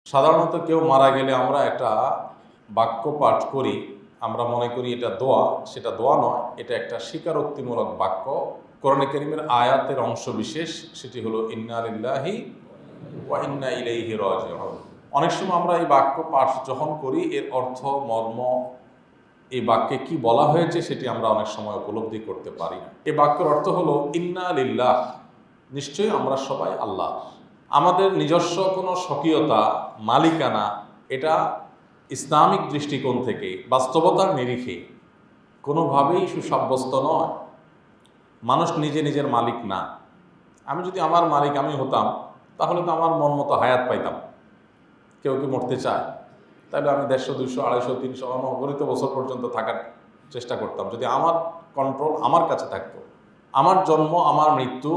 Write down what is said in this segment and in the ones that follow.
সাধারণত কেউ মারা গেলে আমরা একটা বাক্য পাঠ করি, আমরা মনে করি এটা দোয়া। সেটা দোয়া নয়, এটা একটা স্বীকারোক্তিমূলক বাক্য। কোরআনে কারীমের আয়াতের অংশ বিশেষ, সেটি হলো ইন্না লিল্লাহি ওয়া ইন্না ইলাইহি রাজিউন। অনেক সময় আমরা এই বাক্য পাঠ যখন করি, এর অর্থ মর্ম, এই বাক্যে কি বলা হয়েছে সেটি আমরা অনেক সময় উপলব্ধি করতে পারি না। এই বাক্যের অর্থ হলো ইন্না লিল্লাহ, নিশ্চয়ই আমরা সবাই আল্লাহ। আমাদের নিজস্ব কোনো স্বকীয়তা, মালিকানা, এটা ইসলামিক দৃষ্টিকোণ থেকে বাস্তবতার নিরিখে কোনোভাবেই সুসাব্যস্ত নয়। মানুষ নিজে নিজের মালিক না। আমি যদি আমার মালিক আমি হতাম, তাহলে তো আমার মন মতো হায়াত পাইতাম। কেউ কি মরতে চায়? তাহলে আমি 150, 200, 250, 300 অনগণিত বছর পর্যন্ত থাকার চেষ্টা করতাম, যদি আমার কন্ট্রোল আমার কাছে থাকতো। আমার জন্ম, আমার মৃত্যু,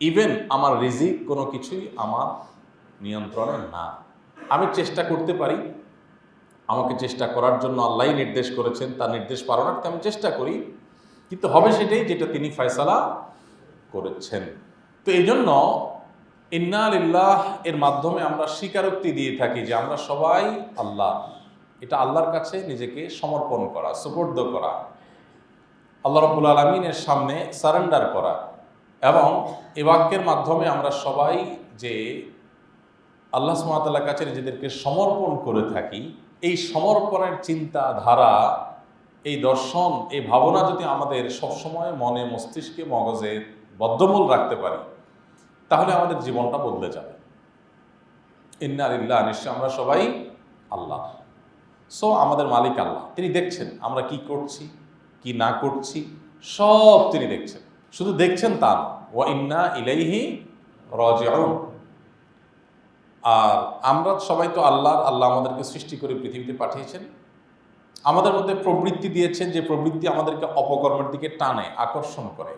ইভেন আমার রিজিক, কোনো কিছুই আমার নিয়ন্ত্রণে না। আমি চেষ্টা করতে পারি, আমাকে চেষ্টা করার জন্য আল্লাহই নির্দেশ করেছেন, তার নির্দেশ পালনার্থে আমি চেষ্টা করি, কিন্তু হবে সেটাই যেটা তিনি ফয়সালা করেছেন। তো এই জন্য ইন্না লিল্লাহ এর মাধ্যমে আমরা স্বীকারোক্তি দিয়ে থাকি যে আমরা সবাই আল্লাহ। এটা আল্লাহর কাছে নিজেকে সমর্পণ করা, সুপর্দ করা, আল্লাহ রাব্বুল আলামিনের সামনে সারেন্ডার করা। এবং এ বাক্যের মাধ্যমে আমরা সবাই যে আল্লাহ সুবহানাহু ওয়া তাআলার কাছে নিজেদেরকে সমর্পণ করে থাকি, এই সমর্পণের চিন্তা ধারা, এই দর্শন, এই ভাবনা যদি আমাদের সবসময় মনে, মস্তিষ্কে, মগজে বদ্ধমূল রাখতে পারি, তাহলে আমাদের জীবনটা বদলে যাবে। ইন্না লিল্লাহ, নিশ্চয় আমরা সবাই আল্লাহ। সো আমাদের মালিক আল্লাহ, তিনি দেখছেন আমরা কি করছি কি না করছি, সব তিনি দেখছেন। শুধু দেখছেন তা না, ওয়া ইন্না ইলাইহি রাজিউন। আর আমরা সবাই তো আল্লাহ আমাদেরকে সৃষ্টি করে পৃথিবীতে পাঠিয়েছেন, আমাদের মধ্যে প্রবৃত্তি দিয়েছেন, যে প্রবৃত্তি আমাদেরকে অপকর্মের দিকে টানে, আকর্ষণ করে।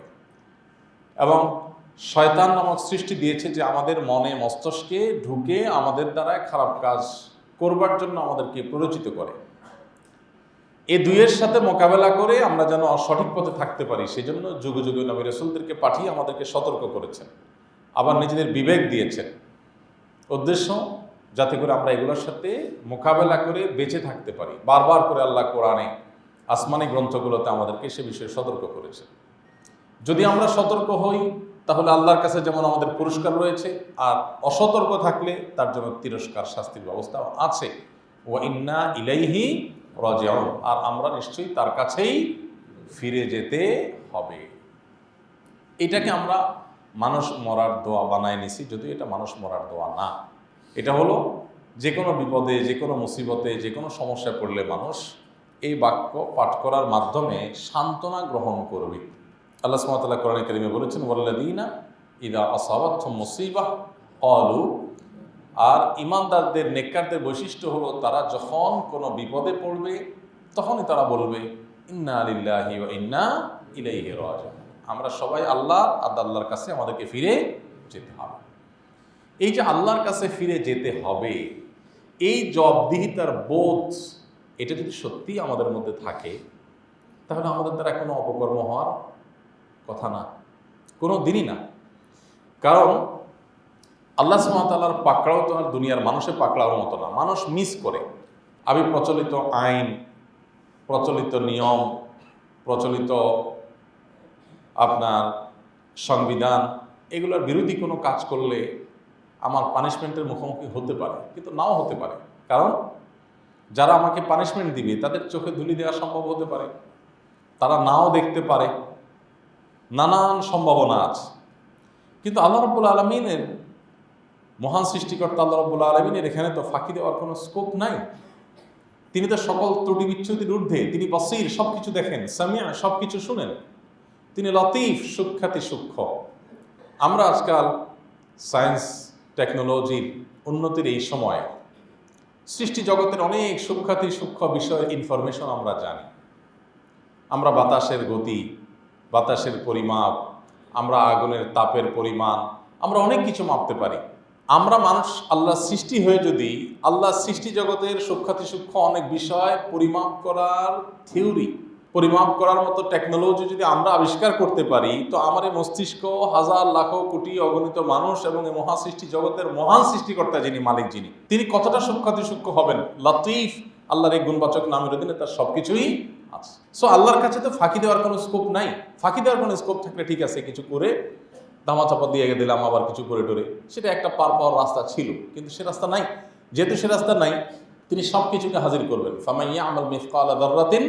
এবং শয়তান নামক সৃষ্টি দিয়েছে, যে আমাদের মনে, মস্তিষ্কে ঢুকে আমাদের দ্বারা খারাপ কাজ করবার জন্য আমাদেরকে প্ররোচিত করে। এই দুইয়ের সাথে মোকাবেলা করে আমরা যেন সঠিক পথে থাকতে পারি, সেজন্য যুগে যুগে নবী রাসূলদেরকে পাঠিয়ে আমাদেরকে সতর্ক করেছেন, আবার নিজেদের বিবেক দিয়েছেন। উদ্দেশ্য যাতে করে আমরা এগুলোর সাথে মোকাবেলা করে বেঁচে থাকতে পারি। বারবার করে আল্লাহ কোরআনে, আসমানি গ্রন্থগুলোতে আমাদেরকে সে বিষয়ে সতর্ক করেছেন। যদি আমরা সতর্ক হই, তাহলে আল্লাহর কাছে যেমন আমাদের পুরস্কার রয়েছে, আর অসতর্ক থাকলে তার জন্য তিরস্কার, শাস্তির ব্যবস্থাও আছে। ওয়া ইন্না ইলাইহি রাজিউন, আর আমরা নিশ্চয়ই তার কাছেই ফিরে যেতে হবে। এটাকে আমরা মানুষ মরার দোয়া বানায় নিছি, যদিও এটা মানুষ মরার দোয়া না। এটা হলো যে কোনো বিপদে, যে কোনো মুসিবতে, যে কোনো সমস্যায় পড়লে মানুষ এই বাক্য পাঠ করার মাধ্যমে সান্ত্বনা গ্রহণ করবে। আল্লাহ সুবহানাহু ওয়া তাআলা কোরআনে কারীমে বলেছেন, ওয়াল্লাযীনা ইযা আসাবাতহুম মুসিবাহ ক্বালু, আর ঈমানদারদের, নেককারদের বৈশিষ্ট্য হলো তারা যখন কোনো বিপদে পড়বে তখনই তারা বলবে ইন্না লিল্লাহি ওয়া ইন্না ইলাইহি রাজিউন। আমরা সবাই আল্লাহ, আর আল্লাহর কাছে আমাদেরকে ফিরে যেতে হবে। এই যে আল্লাহর কাছে ফিরে যেতে হবে, এই জবাবদিহিতার বোধ, এটা যদি সত্যি আমাদের মধ্যে থাকে, তাহলে আমাদের দ্বারা কোনো অপকর্ম হওয়ার কথা না, কোনো দিনই না। কারণ আল্লাহ সুবহানাহু ওয়া তাআলার পাকড়াও তো আর দুনিয়ার মানুষের পাকড়াওয়ার মতো না। মানুষ মিস করে। আমি প্রচলিত আইন, প্রচলিত নিয়ম, প্রচলিত আপনার সংবিধান, এগুলোর বিরোধী কোনো কাজ করলে আমার পানিশমেন্টের মুখোমুখি হতে পারে, কিন্তু নাও হতে পারে। কারণ যারা আমাকে পানিশমেন্ট দিবে তাদের চোখে ধুলি দেওয়া সম্ভব হতে পারে, তারা নাও দেখতে পারে, নানান সম্ভাবনা আছে। কিন্তু আল্লাহ রাব্বুল আলামিনের, মহান সৃষ্টিকর্তা আল্লাহ রাব্বুল আলামিনের এখানে তো ফাঁকি দেওয়ার কোনো স্কোপ নাই। তিনি তো সকল ত্রুটি বিচ্ছুতির ঊর্ধ্বে, তিনি বসীর, সব কিছু দেখেন, সামিয়া, সব কিছু শুনেন, তিনি লতিফ, সূক্ষ্মাতি সূক্ষ্ম। আমরা আজকাল সায়েন্স টেকনোলজির উন্নতির এই সময় সৃষ্টি জগতের অনেক সূক্ষ্মাতি সূক্ষ্ম বিষয়ের ইনফরমেশন আমরা জানি। আমরা বাতাসের গতি, বাতাসের পরিমাপ, আমরা আগুনের তাপের পরিমাণ, আমরা অনেক কিছু মাপতে পারি। আমরা মানুষ আল্লাহ সৃষ্টি হয়ে যদি আল্লাহ সৃষ্টি জগতের সূক্ষ্মাতি সূক্ষ্ম অনেক বিষয় পরিমাপ করার থিওরি, পরিমাপ করার মতো টেকনোলজি যদি আমরা আবিষ্কার করতে পারি, তো আমার এই মস্তিষ্ক হাজার লাখ কোটি অগণিত মানুষ এবং এই মহাসৃষ্টি জগতের মহান সৃষ্টিকর্তা যিনি, মালিক যিনি, তিনি কতটা সূক্ষ্মাতিসূক্ষ্ম হবেন। লতিফ, আল্লাহর এই গুণবাচক নামের অধীনে তার সবকিছুই আছে। সো আল্লাহর কাছে তো ফাঁকি দেওয়ার কোনো স্কোপ নাই। ফাঁকি দেওয়ার কোনো স্কোপ থাকলে ঠিক আছে, কিছু করে ধামাচাপা দিয়ে দিলাম, আবার কিছু করে টোরে, সেটা একটা পার পাওয়ার রাস্তা ছিল, কিন্তু সে রাস্তা নাই। যেহেতু সে রাস্তা নাই, তিনি সব কিছুকে হাজির করবেন। ফামাইয়া আমাল মিসকালা যাররাতিন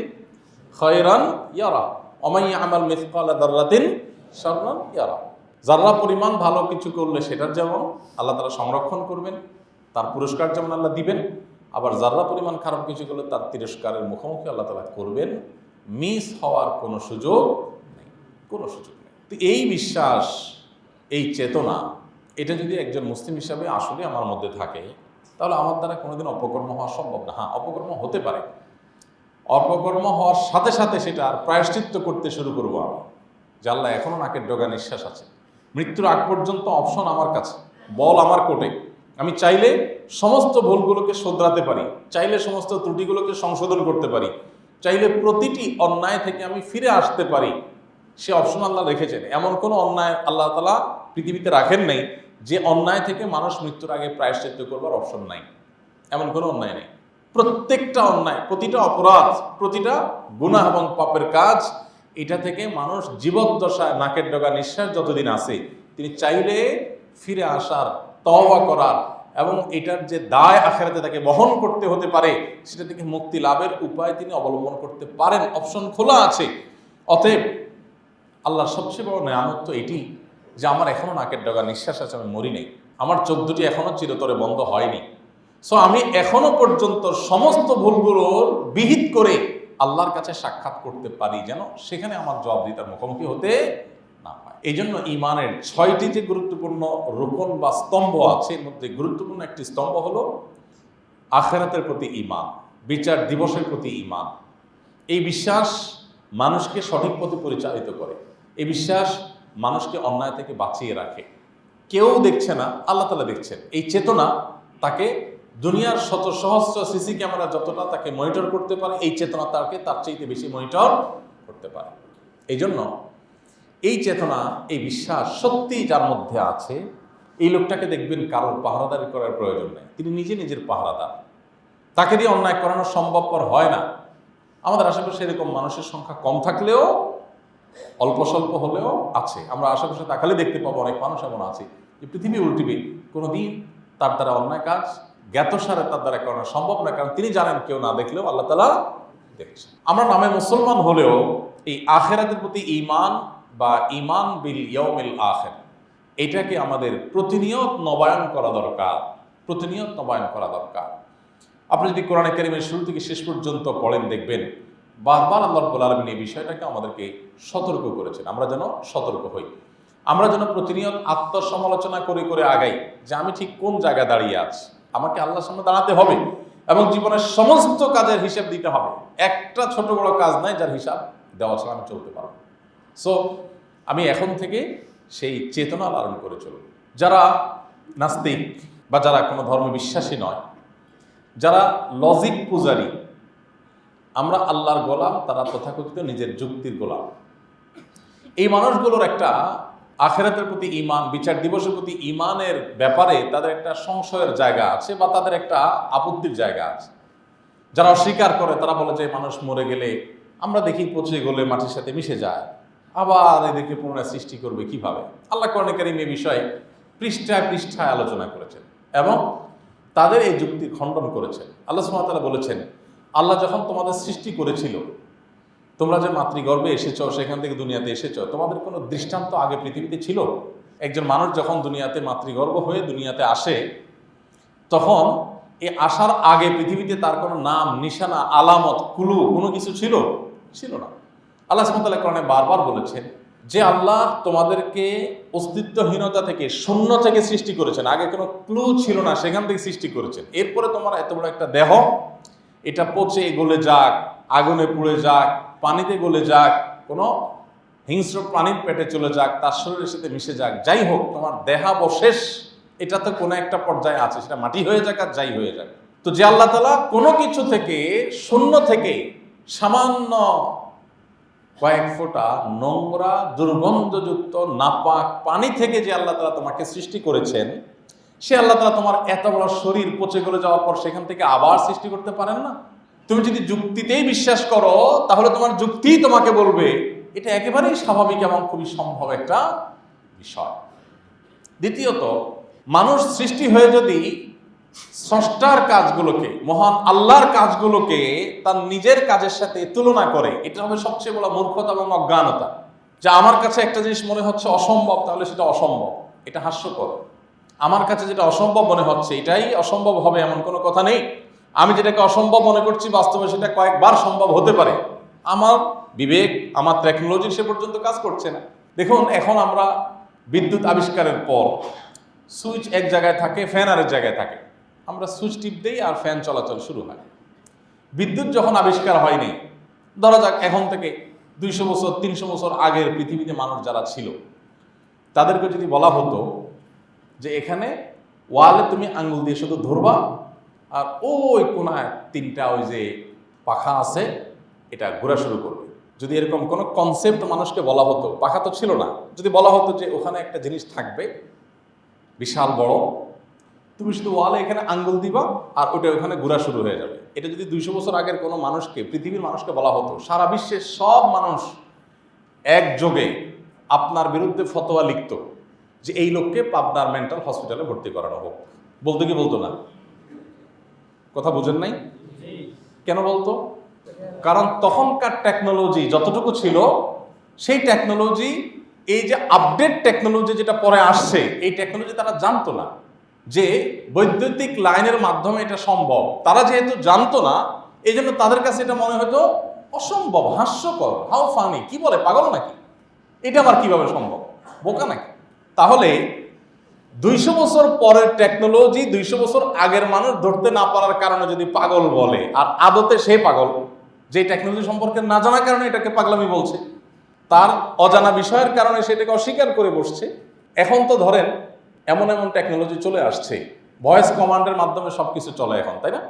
খায়রান ইয়ারা ওয়া মান ইয়ামাল মিসকালা যাররাতিন শাররান ইয়ারা। যারা পরিমাণ ভালো কিছু করলে সেটার যেমন আল্লাহ তাআলা সংরক্ষণ করবেন, তার পুরস্কার যেমন আল্লাহ দিবেন, আবার যারা পরিমাণ খারাপ কিছু করলে তার তিরস্কারের মুখোমুখি আল্লাহ তাআলা করবেন। মিস হওয়ার কোনো সুযোগ নেই, কোনো সুযোগ নেই। তো এই বিশ্বাস, এই চেতনা, এটা যদি একজন মুসলিম হিসাবে আসলে আমার মধ্যে থাকে, তাহলে আমার দ্বারা কোনোদিন অপকর্ম হওয়া সম্ভব না। হ্যাঁ, অপকর্ম হতে পারে, অপকর্ম হওয়ার সাথে সাথে সেটা প্রায়শ্চিত্ত করতে শুরু করবো আমি, যে আল্লাহ এখনো নাকের ডগা নিঃশ্বাস আছে, মৃত্যুর আগ পর্যন্ত অপশন আমার কাছে, বল আমার কোর্টে। আমি চাইলে সমস্ত ভুলগুলোকে শোধরাতে পারি, চাইলে সমস্ত ত্রুটিগুলোকে সংশোধন করতে পারি, চাইলে প্রতিটি অন্যায় থেকে আমি ফিরে আসতে পারি। সে অপশন আল্লাহ রেখেছেন। এমন কোনো অন্যায় আল্লাহ তাআলা পৃথিবীতে রাখেন নাই যে অন্যায় থেকে মানুষ মৃত্যুর আগে প্রায়শ্চিত্ত করবার অপশন নাই। এমন কোনো অন্যায় নেই। প্রত্যেকটা অন্যায়, প্রতিটা অপরাধ, প্রতিটা গুনাহ এবং পাপের কাজ, এটা থেকে মানুষ জীবদ্দশায় নাকের ডগা নিঃশ্বাস যতদিন আছে, তিনি চাইলে ফিরে আসার, তওবা করার এবং এটার যে দায় আখিরাতে তাকে বহন করতে হতে পারে, সেটা থেকে মুক্তি লাভের উপায় তিনি অবলম্বন করতে পারেন। অপশন খোলা আছে। অতএব আল্লাহর সবচেয়ে বড় নেয়ামত তো এটি যে আমার এখনো নাকের ডগা নিঃশ্বাস আছে, আমি মরি নেই, আমার চোখ দুটি এখনো চিরতরে বন্ধ হয়নি। সো আমি এখনো পর্যন্ত সমস্ত ভুলগুলোর বিহিত করে আল্লাহর কাছে সাক্ষাৎ করতে পারি, যেন সেখানে আমার জবাবদিহিতার মুখোমুখি হতে না হয়। এই জন্য ইমানের 6টি যে গুরুত্বপূর্ণ রোকন বা স্তম্ভ আছে, এর মধ্যে গুরুত্বপূর্ণ একটি স্তম্ভ হলো আখিরাতের প্রতি ঈমান, বিচার দিবসের প্রতি ঈমান। এই বিশ্বাস মানুষকে সঠিক পথে পরিচালিত করে। এই বিশ্বাস মানুষকে অন্যায় থেকে বাঁচিয়ে রাখে। কেউ দেখছে না, আল্লাহ তাআলা দেখছেন। এই চেতনা তাকে দুনিয়ার শত সহস্র সিসি ক্যামেরা যতটা তাকে মনিটর করতে পারে, এই চেতনা তাকে তার চাইতে বেশি মনিটর করতে পারে। এই জন্য এই চেতনা, এই বিশ্বাস সত্যিই যার মধ্যে আছে, এই লোকটাকে দেখবেন কারোর পাহারাদারি করার প্রয়োজন নেই। তিনি নিজে নিজের পাহারাদার। তাকে দিয়ে অন্যায় করানো সম্ভবপর হয় না। আমাদের আশেপাশে এরকম মানুষের সংখ্যা কম থাকলেও, অল্প স্বল্প হলেও আছে। আমরা আশেপাশে তাকালে দেখতে পাবো অনেক মানুষ এমন আছে যে পৃথিবী উল্টিবে, কোনোদিন তার দ্বারা অন্যায় কাজ জ্ঞাতসারে তার দ্বারা করানো সম্ভব না, কারণ তিনি জানেন কেউ না দেখলেও আল্লাহ তাআলা দেখছেন। আমরা নামে মুসলমান হলেও এই আখিরাতের প্রতি ঈমান বা ঈমান বিল ইয়াউমিল আখির, এটাকে আমাদের প্রতিনিয়ত নবায়ন করা দরকার, প্রতিনিয়ত নবায়ন করা দরকার। আপনি যদি কোরআনে কারীমের শুরু থেকে শেষ পর্যন্ত পড়েন, দেখবেন বারবার আল্লাহ রাব্বুল আলামিন এই বিষয়টাকে আমাদেরকে সতর্ক করেছেন, আমরা যেন সতর্ক হই, আমরা যেন প্রতিনিয়ত আত্মসমালোচনা করে করে আগাই যে আমি ঠিক কোন জায়গায় দাঁড়িয়ে আছি। আমাকে আল্লাহর সামনে দাঁড়াতে হবে এবং জীবনের সমস্ত কাজের হিসাব দিতে হবে। একটা ছোট বড় কাজ নাই যার হিসাব দেওয়া ছাড়া আমি চলতে পারবো। সো আমি এখন থেকে সেই চেতনা লালন করে চলব। যারা নাস্তিক বা যারা কোনো ধর্মে বিশ্বাসী নয়, যারা লজিক পূজারী, আমরা আল্লাহর গোলাম, তারা তথাকথিত নিজের যুক্তির গোলাম, এই মানুষগুলোর একটা আখিরাতের প্রতি ঈমান, বিচার দিবসের প্রতি ঈমানের ব্যাপারে তাদের একটা সংশয়ের জায়গা আছে বা তাদের একটা আপত্তির জায়গা আছে। যারা অস্বীকার করে, তারা বলে যে মানুষ মরে গেলে আমরা দেখি পচে গলে মাটির সাথে মিশে যায়, আবার এদেরকে পুনরায় সৃষ্টি করবে কিভাবে। আল্লাহ কোরআনে কারীমে এই বিষয়ে পৃষ্ঠায় পৃষ্ঠায় আলোচনা করেছেন এবং তাদের এই যুক্তি খণ্ডন করেছেন। আল্লাহ সুবহানাহু ওয়া তাআলা বলেছেন, আল্লাহ যখন তোমাদের সৃষ্টি করেছিল, তোমরা যে মাতৃগর্ভে এসেছ, সেখান থেকে দুনিয়াতে এসেছ, তোমাদের কোনো দৃষ্টান্ত আগে পৃথিবীতে ছিল? একজন মানুষ যখন দুনিয়াতে মাতৃগর্ভ হয়ে দুনিয়াতে আসে, তখন এই আসার আগে পৃথিবীতে তার কোনো নাম, নিশানা, আলামত, কুলু কোনো কিছু ছিল না। আল্লাহ সুবহানাহু ওয়া তাআলা কোরআনে বারবার বলেছেন যে আল্লাহ তোমাদেরকে অস্তিত্বহীনতা থেকে, শূন্য থেকে সৃষ্টি করেছেন। আগে কোনো ক্লু ছিল না, সেখান থেকে সৃষ্টি করেছেন। এরপরে তোমার এত বড় একটা দেহ, এটা পচে গলে যাক, আগুনে পুড়ে যাক, পানিতে গলে যাক, কোনো হিংস্র প্রাণীর পেটে চলে যাক, তার শরীরের সাথে মিশে যাক, যাই হোক, তোমার দেহাবশেষ এটা তো কোনো একটা পর্যায়ে আছে, সেটা মাটি হয়ে যাক আর যাই হয়ে যাক। তো যে আল্লাহ তাআলা কোনো কিছু থেকে, শূন্য থেকে সামান্য কয়েক ফোঁটা নোংরা দুর্গন্ধযুক্ত নাপাক পানি থেকে যে আল্লাহ তাআলা তোমাকে সৃষ্টি করেছেন, সে আল্লাহ তাআলা তোমার এত বড় শরীর পচে গলে যাওয়ার পর সেখান থেকে আবার সৃষ্টি করতে পারেন না? তুমি যদি যুক্তিতেই বিশ্বাস করো, তাহলে তোমার যুক্তিই তোমাকে বলবে এটা একেবারেই স্বাভাবিক এবং খুবই সম্ভব একটা বিষয়। দ্বিতীয়ত, মানুষ সৃষ্টি হয়ে যদি স্রষ্টার কাজগুলোকে, মহান আল্লাহর কাজগুলোকে তার নিজের কাজের সাথে তুলনা করে, এটা হবে সবচেয়ে বড় মূর্খতা এবং অজ্ঞানতা। যা আমার কাছে একটা জিনিস মনে হচ্ছে অসম্ভব, তাহলে সেটা অসম্ভব, এটা হাস্যকর। আমার কাছে যেটা অসম্ভব মনে হচ্ছে এটাই অসম্ভব হবে এমন কোনো কথা নেই। আমি যেটাকে অসম্ভব মনে করছি বাস্তবে সেটা কয়েকবার সম্ভব হতে পারে। আমার বিবেক, আমার টেকনোলজি সে পর্যন্ত কাজ করছে না। দেখুন, এখন আমরা বিদ্যুৎ আবিষ্কারের পর সুইচ এক জায়গায় থাকে, ফ্যান আরেক জায়গায় থাকে, আমরা সুইচ টিপ দেই আর ফ্যান চলাচল শুরু হয়। বিদ্যুৎ যখন আবিষ্কার হয়নি, ধরা যাক এখন থেকে 200 বছর 300 বছর আগের পৃথিবীতে মানুষ যারা ছিল, তাদেরকে যদি বলা হতো যে এখানে ওয়ালে তুমি আঙ্গুল দিয়ে শুধু ধরবা আর ওই কোনায় 3টা ওই যে পাখা আছে, এটা ঘোরা শুরু করবে। যদি এরকম কোনো কনসেপ্ট মানুষকে বলা হতো, পাখা তো ছিল না, যদি বলা হতো যে ওখানে একটা জিনিস থাকবে বিশাল বড়, তুমি শুধু ওয়ালে এখানে আঙ্গুল দিবা আর ওটা ওখানে ঘোরা শুরু হয়ে যাবে, এটা যদি 200 বছর আগের কোনো মানুষকে, পৃথিবীর মানুষকে বলা হতো, সারা বিশ্বের সব মানুষ একযোগে আপনার বিরুদ্ধে ফতোয়া লিখত যে এই লোককে পাবনার মেন্টাল হসপিটালে ভর্তি করানো হোক। বলতো কি বলতো না? কথা বুঝেন নাই? কেন বলতো? কারণ তখনকার টেকনোলজি যতটুকু ছিল, সেই টেকনোলজি, এই যে আপডেট টেকনোলজি যেটা পরে আসছে, এই টেকনোলজি তারা জানতো না যে বৈদ্যুতিক লাইনের মাধ্যমে এটা সম্ভব। তারা যেহেতু জানতো না, এই জন্য তাদের কাছে এটা মনে হতো অসম্ভব, হাস্যকর, হাউ ফানি, কি বলে, পাগল নাকি, এটা আবার কিভাবে সম্ভব, বোকা নাকি? তাহলে 200 বছর পরের টেকনোলজি 200 বছর আগের মানুষ ধরতে না পারার কারণে যদি পাগল বলে, আর আদতে সে পাগল, যে টেকনোলজি সম্পর্কে না জানার কারণে এটাকে পাগলামি বলছে, তার অজানা বিষয়ের কারণে সেটাকে অস্বীকার করে বসছে। এখন তো ধরেন এমন এমন টেকনোলজি চলে আসছে, ভয়েস কমান্ডের মাধ্যমে সবকিছু চলে এখন, তাই না?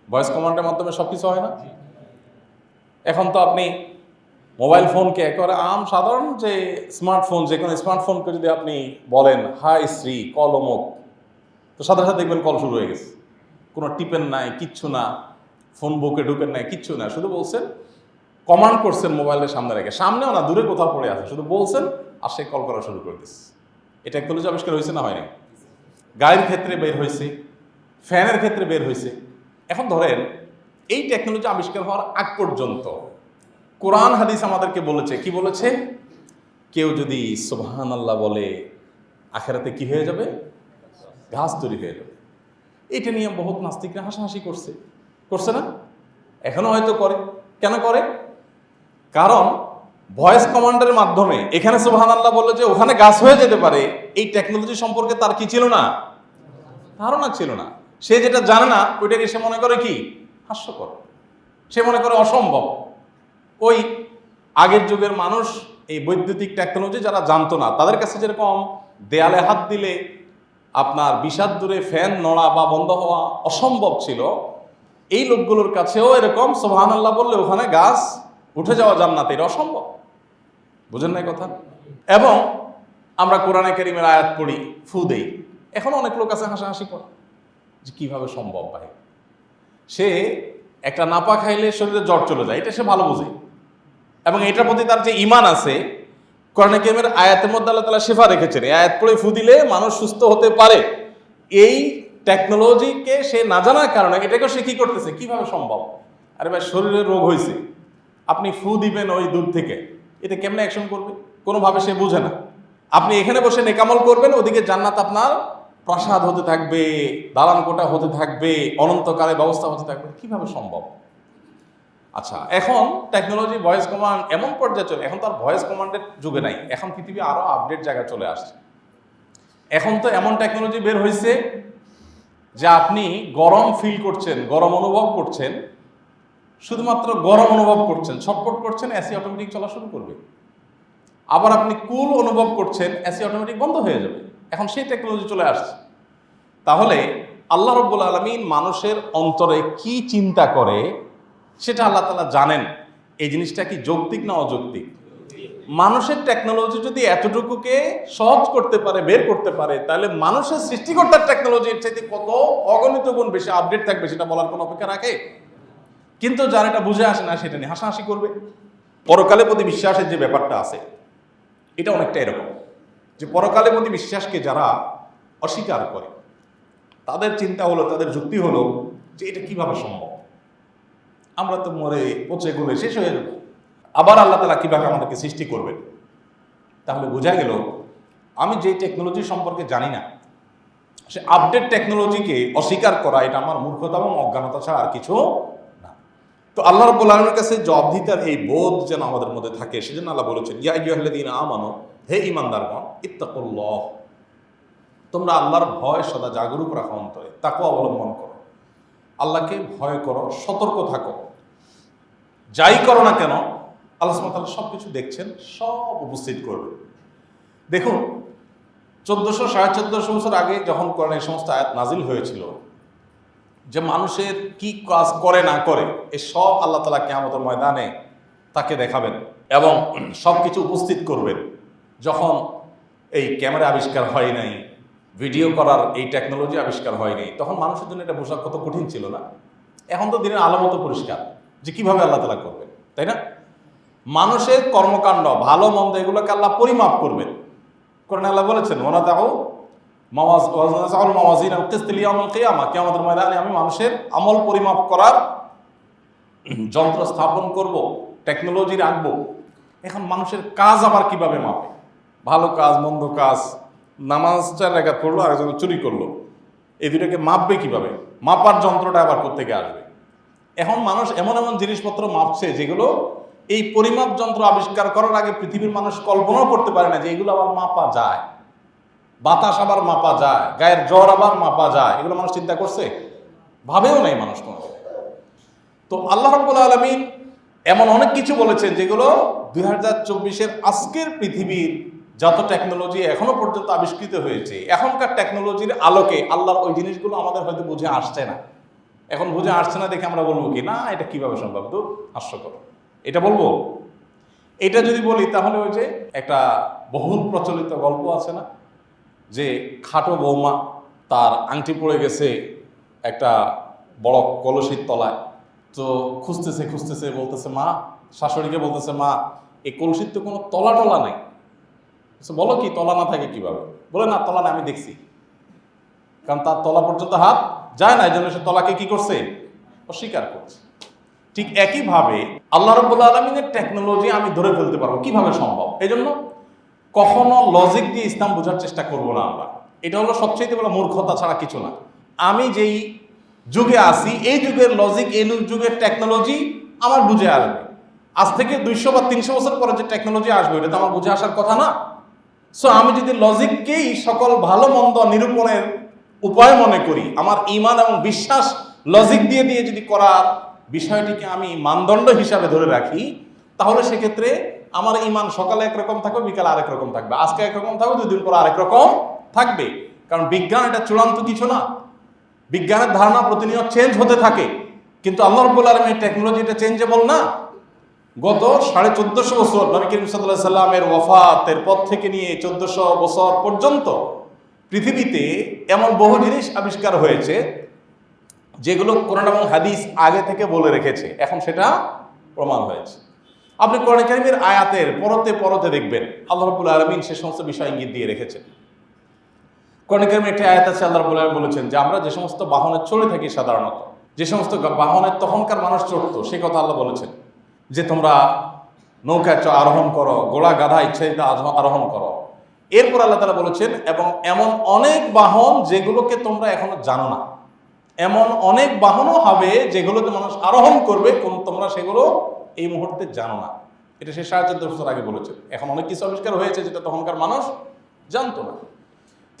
ভয়েস কমান্ডের মাধ্যমে সবকিছু হয় না? এখন তো আপনি মোবাইল ফোনকে একেবারে সাধারণ যে স্মার্টফোন, যে কোনো স্মার্টফোনকে যদি আপনি বলেন হাই শ্রী কল অমুক, তো সাথে সাথে দেখবেন কল শুরু হয়ে গেছে। কোনো টিপেন নাই, কিচ্ছু না, ফোন বুকে ঢুকেন নাই, কিচ্ছু না, শুধু বলছেন, কমান্ড করছেন মোবাইলের সামনে রেখে, সামনেও না, দূরে কোথাও পড়ে আছে, শুধু বলছেন আর সে কল করা শুরু করে দিচ্ছে। এটা টেকনোলজি আবিষ্কার হয়েছে না হয়নি? গাড়ির ক্ষেত্রে বের হয়েছে, ফ্যানের ক্ষেত্রে বের হয়েছে। এখন ধরেন এই টেকনোলজি আবিষ্কার হওয়ার আগ পর্যন্ত কোরআন হাদিস আমাদেরকে বলেছে, কি বলেছে? কেউ যদি সুবহানাল্লাহ বলে আখেরাতে কি হয়ে যাবে? ঘাস তৈরি হয়ে যাবে। এটা নিয়ে বহুত নাস্তিকরা হাসাহাসি করছে না? এখনো হয়তো করে। কেন করে? কারণ ভয়েস কমান্ডের মাধ্যমে এখানে সুবহানাল্লাহ বললে যে ওখানে গাছ হয়ে যেতে পারে, এই টেকনোলজি সম্পর্কে তার কি ছিল না? ধারণা ছিল না। সে যেটা জানে না ওইটাকে সে মনে করে কি? হাস্যকর, সে মনে করে অসম্ভব। ওই আগের যুগের মানুষ এই বৈদ্যুতিক টেকনোলজি যারা জানতো না, তাদের কাছে যেরকম দেয়ালে হাত দিলে আপনার 20 হাত দূরে ফ্যান নড়া বা বন্ধ হওয়া অসম্ভব ছিল, এই লোকগুলোর কাছেও এরকম সুবহানাল্লাহ বললে ওখানে গাছ উঠে যাওয়া জান্নাতে, এটা অসম্ভব। বুঝেন নাই কথা? এবং আমরা কোরআনে কারীমের আয়াত পড়ি, ফু দেই, এখন অনেক লোক আছে হাসাহাসি করে যে কিভাবে সম্ভব ভাই। সে একটা নাপা খাইলে শরীরে জ্বর চলে যায়, এটা সে ভালো বোঝে, এবং এটার প্রতি তার যে ঈমান আছে, কোরআনে কারীমের আয়াতের মধ্যে আল্লাহ তাআলা শিফা রেখেছেন, এই আয়াত পড়ে ফু দিলে মানুষ সুস্থ হতে পারে। এই টেকনোলজিকে সে না জানার কারণে এটাকেও সে কি করতেছে, কিভাবে সম্ভব? আরে ভাই, শরীরে রোগ হয়েছে, আপনি ফু দিবেন ওই দূর থেকে, এতে কেমনে অ্যাকশন করবে? কোনোভাবে সে বুঝে না। আপনি এখানে বসে নেকামল করবেন, ওদিকে জান্নাত আপনার প্রাসাদ হতে থাকবে, দালান কোটা হতে থাকবে, অনন্তকালে ব্যবস্থা হতে থাকবে, কিভাবে সম্ভব? আচ্ছা, এখন টেকনোলজি ভয়েস কমান্ড এমন পর্যায়ে চলে, এখন তো আর ভয়েস কমান্ডের যুগে নাই, এখন পৃথিবী আরো আপডেট জায়গায় চলে আসছে। এখন তো এমন টেকনোলজি বের হয়েছে যে আপনি গরম ফিল করছেন, গরম অনুভব করছেন, শুধুমাত্র গরম অনুভব করছেন, ছটফট করছেন, এসি অটোমেটিক চলা শুরু করবে। আবার আপনি কুল অনুভব করছেন, এসি অটোমেটিক বন্ধ হয়ে যাবে। এখন সেই টেকনোলজি চলে আসছে। তাহলে আল্লাহ রাব্বুল আলামিন মানুষের অন্তরে কি চিন্তা করে সেটা আল্লাহ তাআলা জানেন, এই জিনিসটা কি যৌক্তিক না অযৌক্তিক? মানুষের টেকনোলজি যদি এতটুকুকে সহজ করতে পারে, বের করতে পারে, তাহলে মানুষের সৃষ্টিকর্তার টেকনোলজির চাইতে কত অগণিত গুণ বেশি আপডেট থাকবে, সেটা বলার কোনো অপেক্ষা রাখে? কিন্তু যার এটা বুঝে আসে না, সেটা নিয়ে হাসাহাসি করবে। পরকালের প্রতি বিশ্বাসের যে ব্যাপারটা আছে, এটা অনেকটা এরকম যে পরকালের প্রতি বিশ্বাসকে যারা অস্বীকার করে, তাদের চিন্তা হলো, তাদের যুক্তি হলো যে এটা কিভাবে সম্ভব, আমরা তো মরে পচে গলে শেষ হয়ে যাবো, আবার আল্লাহ তাআলা কিভাবে আমাদেরকে সৃষ্টি করবেন? তাহলে বোঝা গেল আমি যে টেকনোলজি সম্পর্কে জানি না, সে আপডেট টেকনোলজিকে অস্বীকার করা, এটা আমার মূর্খতা এবং অজ্ঞানতা ছাড়া আর কিছু না। তো আল্লাহ রাব্বুল আলামিনের কাছে জবাবদিহিতার এই বোধ যেন আমাদের মধ্যে থাকে, সেজন্য আল্লাহ বলেছেন, ইয়া আইয়ুহাল্লাযীনা আমানু, হে ঈমানদারগণ, ইত্তাকুল্লাহ, তোমরা আল্লাহর ভয় সদা জাগরুক রাখো অন্তরে, তাকওয়া অবলম্বন করো, আল্লাহকে ভয় করো, সতর্ক থাকো। যাই করো না কেন আল্লাহ সুবহানাহু ওয়া তাআলা সব কিছু দেখছেন, সব উপস্থিত করবে। দেখুন 1400-1450 বছর আগে যখন কোরআনে এই সমস্ত আয়াত নাজিল হয়েছিল, যে মানুষের কি কাজ করে না করে এই সব আল্লাহ তাআলা কিয়ামতের ময়দানে তাকে দেখাবেন এবং সব কিছু উপস্থিত করবেন। যখন এই ক্যামেরা আবিষ্কার হয় নাই, ভিডিও করার এই টেকনোলজি আবিষ্কার হয়নি, তখন মানুষের জন্য এটা বোঝা কত কঠিন ছিল না? এখন তো দিনের আলো মতো পরিষ্কার যে কিভাবে আল্লাহ তাআলা করবেন, তাই না? মানুষের কর্মকাণ্ড, ভালো মন্দ, এগুলোকে আল্লাহ পরিমাপ করবেন। কোরআনে আল্লাহ বলেছেন, কিয়ামতের ময়দানে আমি মানুষের আমল পরিমাপ করার যন্ত্র স্থাপন করব, টেকনোলজি রাখবো। এখন মানুষের কাজ আবার কিভাবে মাপে? ভালো কাজ, মন্দ কাজ, নামাজ 4 রাকাত পড়লো আর একজন চুরি করলো, এই দুটাকে মাপবে কিভাবে? মাপার যন্ত্রটা আবার কোত্থেকে আসবে? এখন মানুষ এমন এমন জিনিসপত্র মাপছে যেগুলো এই পরিমাপ যন্ত্র আবিষ্কার করার আগে পৃথিবীর মানুষ কল্পনাও করতে পারে না যে এগুলো আবার মাপা যায়। বাতাস আবার মাপা যায়, গায়ের জ্বর আবার মাপা যায়, এগুলো মানুষ চিন্তা করছে? ভাবেও নাই মানুষ কোনো। তো আল্লাহ রাব্বুল আলামিন এমন অনেক কিছু বলেছেন যেগুলো 2024-এর আজকের পৃথিবীর যত টেকনোলজি এখনো পর্যন্ত আবিষ্কৃত হয়েছে, এখনকার টেকনোলজির আলোকে আল্লাহর ওই জিনিসগুলো আমাদের হয়তো বুঝে আসছে না। এখন বুঝে আসছে না দেখে আমরা বলবো কি, না এটা কিভাবে সম্ভব, তো হাস্যকর, এটা বলবো? এটা যদি বলি তাহলে ওই যে একটা বহুল প্রচলিত গল্প আছে না, যে খাটো বৌমা, তার আংটি পড়ে গেছে একটা বড় কলসির তলায়, তো খুঁজতেছে খুঁজতেছে, বলতেছে মা, শাশুড়িকে বলতেছে, মা এই কলসির তো কোনো তলা টলা নাই। বলো কি, তলা না থাকে কিভাবে? বলে, না তলা না, আমি দেখছি, কারণ তার তলা পর্যন্ত হাত যায় না, এই জন্য সে তলাকে কি করছে, অস্বীকার করছে। ঠিক একইভাবে আল্লাহ রাব্বুল আলামিনের টেকনোলজি আমি ধরে ফেলতে পারবো কিভাবে সম্ভব। এই জন্য কখনো লজিক দিয়ে ইসলাম বোঝার চেষ্টা করবো না আমরা। এটা হলো সবচেয়ে বড় মূর্খতা ছাড়া কিছু না। আমি যেই যুগে আছি, এই যুগের লজিক, এই যুগের টেকনোলজি আমার বুঝে আসবে। আজ থেকে 200 বা 300 বছর পরে যে টেকনোলজি আসবে, এটা তো আমার বুঝে আসার কথা না। সো আমি যদি লজিককেই সকল ভালো মন্দ নিরূপণের উপায় মনে করি, আমার ঈমান এবং বিশ্বাস লজিক দিয়ে দিয়ে যদি করার বিষয়টিকে আমি মানদণ্ড হিসাবে ধরে রাখি, তাহলে সেক্ষেত্রে আমার ঈমান সকালে একরকম থাকবে, বিকালে আরেক রকম থাকবে, আজকে একরকম থাকবে, 2 দিন পর আরেক রকম থাকবে। কারণ বিজ্ঞান এটা চূড়ান্ত কিছু না, বিজ্ঞানের ধারণা প্রতিনিয়ত চেঞ্জ হতে থাকে। কিন্তু আল্লাহ রাব্বুল আলামিনের টেকনোলজি এটা চেঞ্জেবল না। গত 1450 বছর নবী করিম সাল্লাল্লাহু আলাইহি সাল্লামের ওয়াফাতের পর থেকে নিয়ে 1400 বছর পর্যন্ত পৃথিবীতে এমন বহু জিনিস আবিষ্কার হয়েছে যেগুলো কোরআন এবং হাদিস আগে থেকে বলে রেখেছে, এখন সেটা প্রমাণ হয়েছে। আপনি কোরআন কারীমের আয়াতের পরতে পরতে দেখবেন আল্লাহ রাব্বুল আলামিন সে সমস্ত বিষয় ইঙ্গিত দিয়ে রেখেছেন। কোরআন কারীমে একটি আয়াত আছে, আল্লাহ রাব্বুল আলামিন বলেছেন যে আমরা যে সমস্ত বাহনে চড়ে থাকি, সাধারণত যে সমস্ত বাহনে তখনকার মানুষ চড়তো, সে কথা আল্লাহ বলেছেন যে তোমরা নৌকায় আরোহণ করো, ঘোড়া গাধা ইচ্ছাইতে আরোহণ করো। এরপর আল্লাহ তাআলা বলেছেন এবং এমন অনেক বাহন যেগুলোকে তোমরা এখনো জানো না, এমন অনেক বাহনও হবে যেগুলোতে মানুষ আরোহণ করবে, তোমরা সেগুলো এই মুহূর্তে জানো না। এটা সে 1450 বছর আগে বলেছে। এখন অনেক কিছু আবিষ্কার হয়েছে যেটা তখনকার মানুষ জানতো না।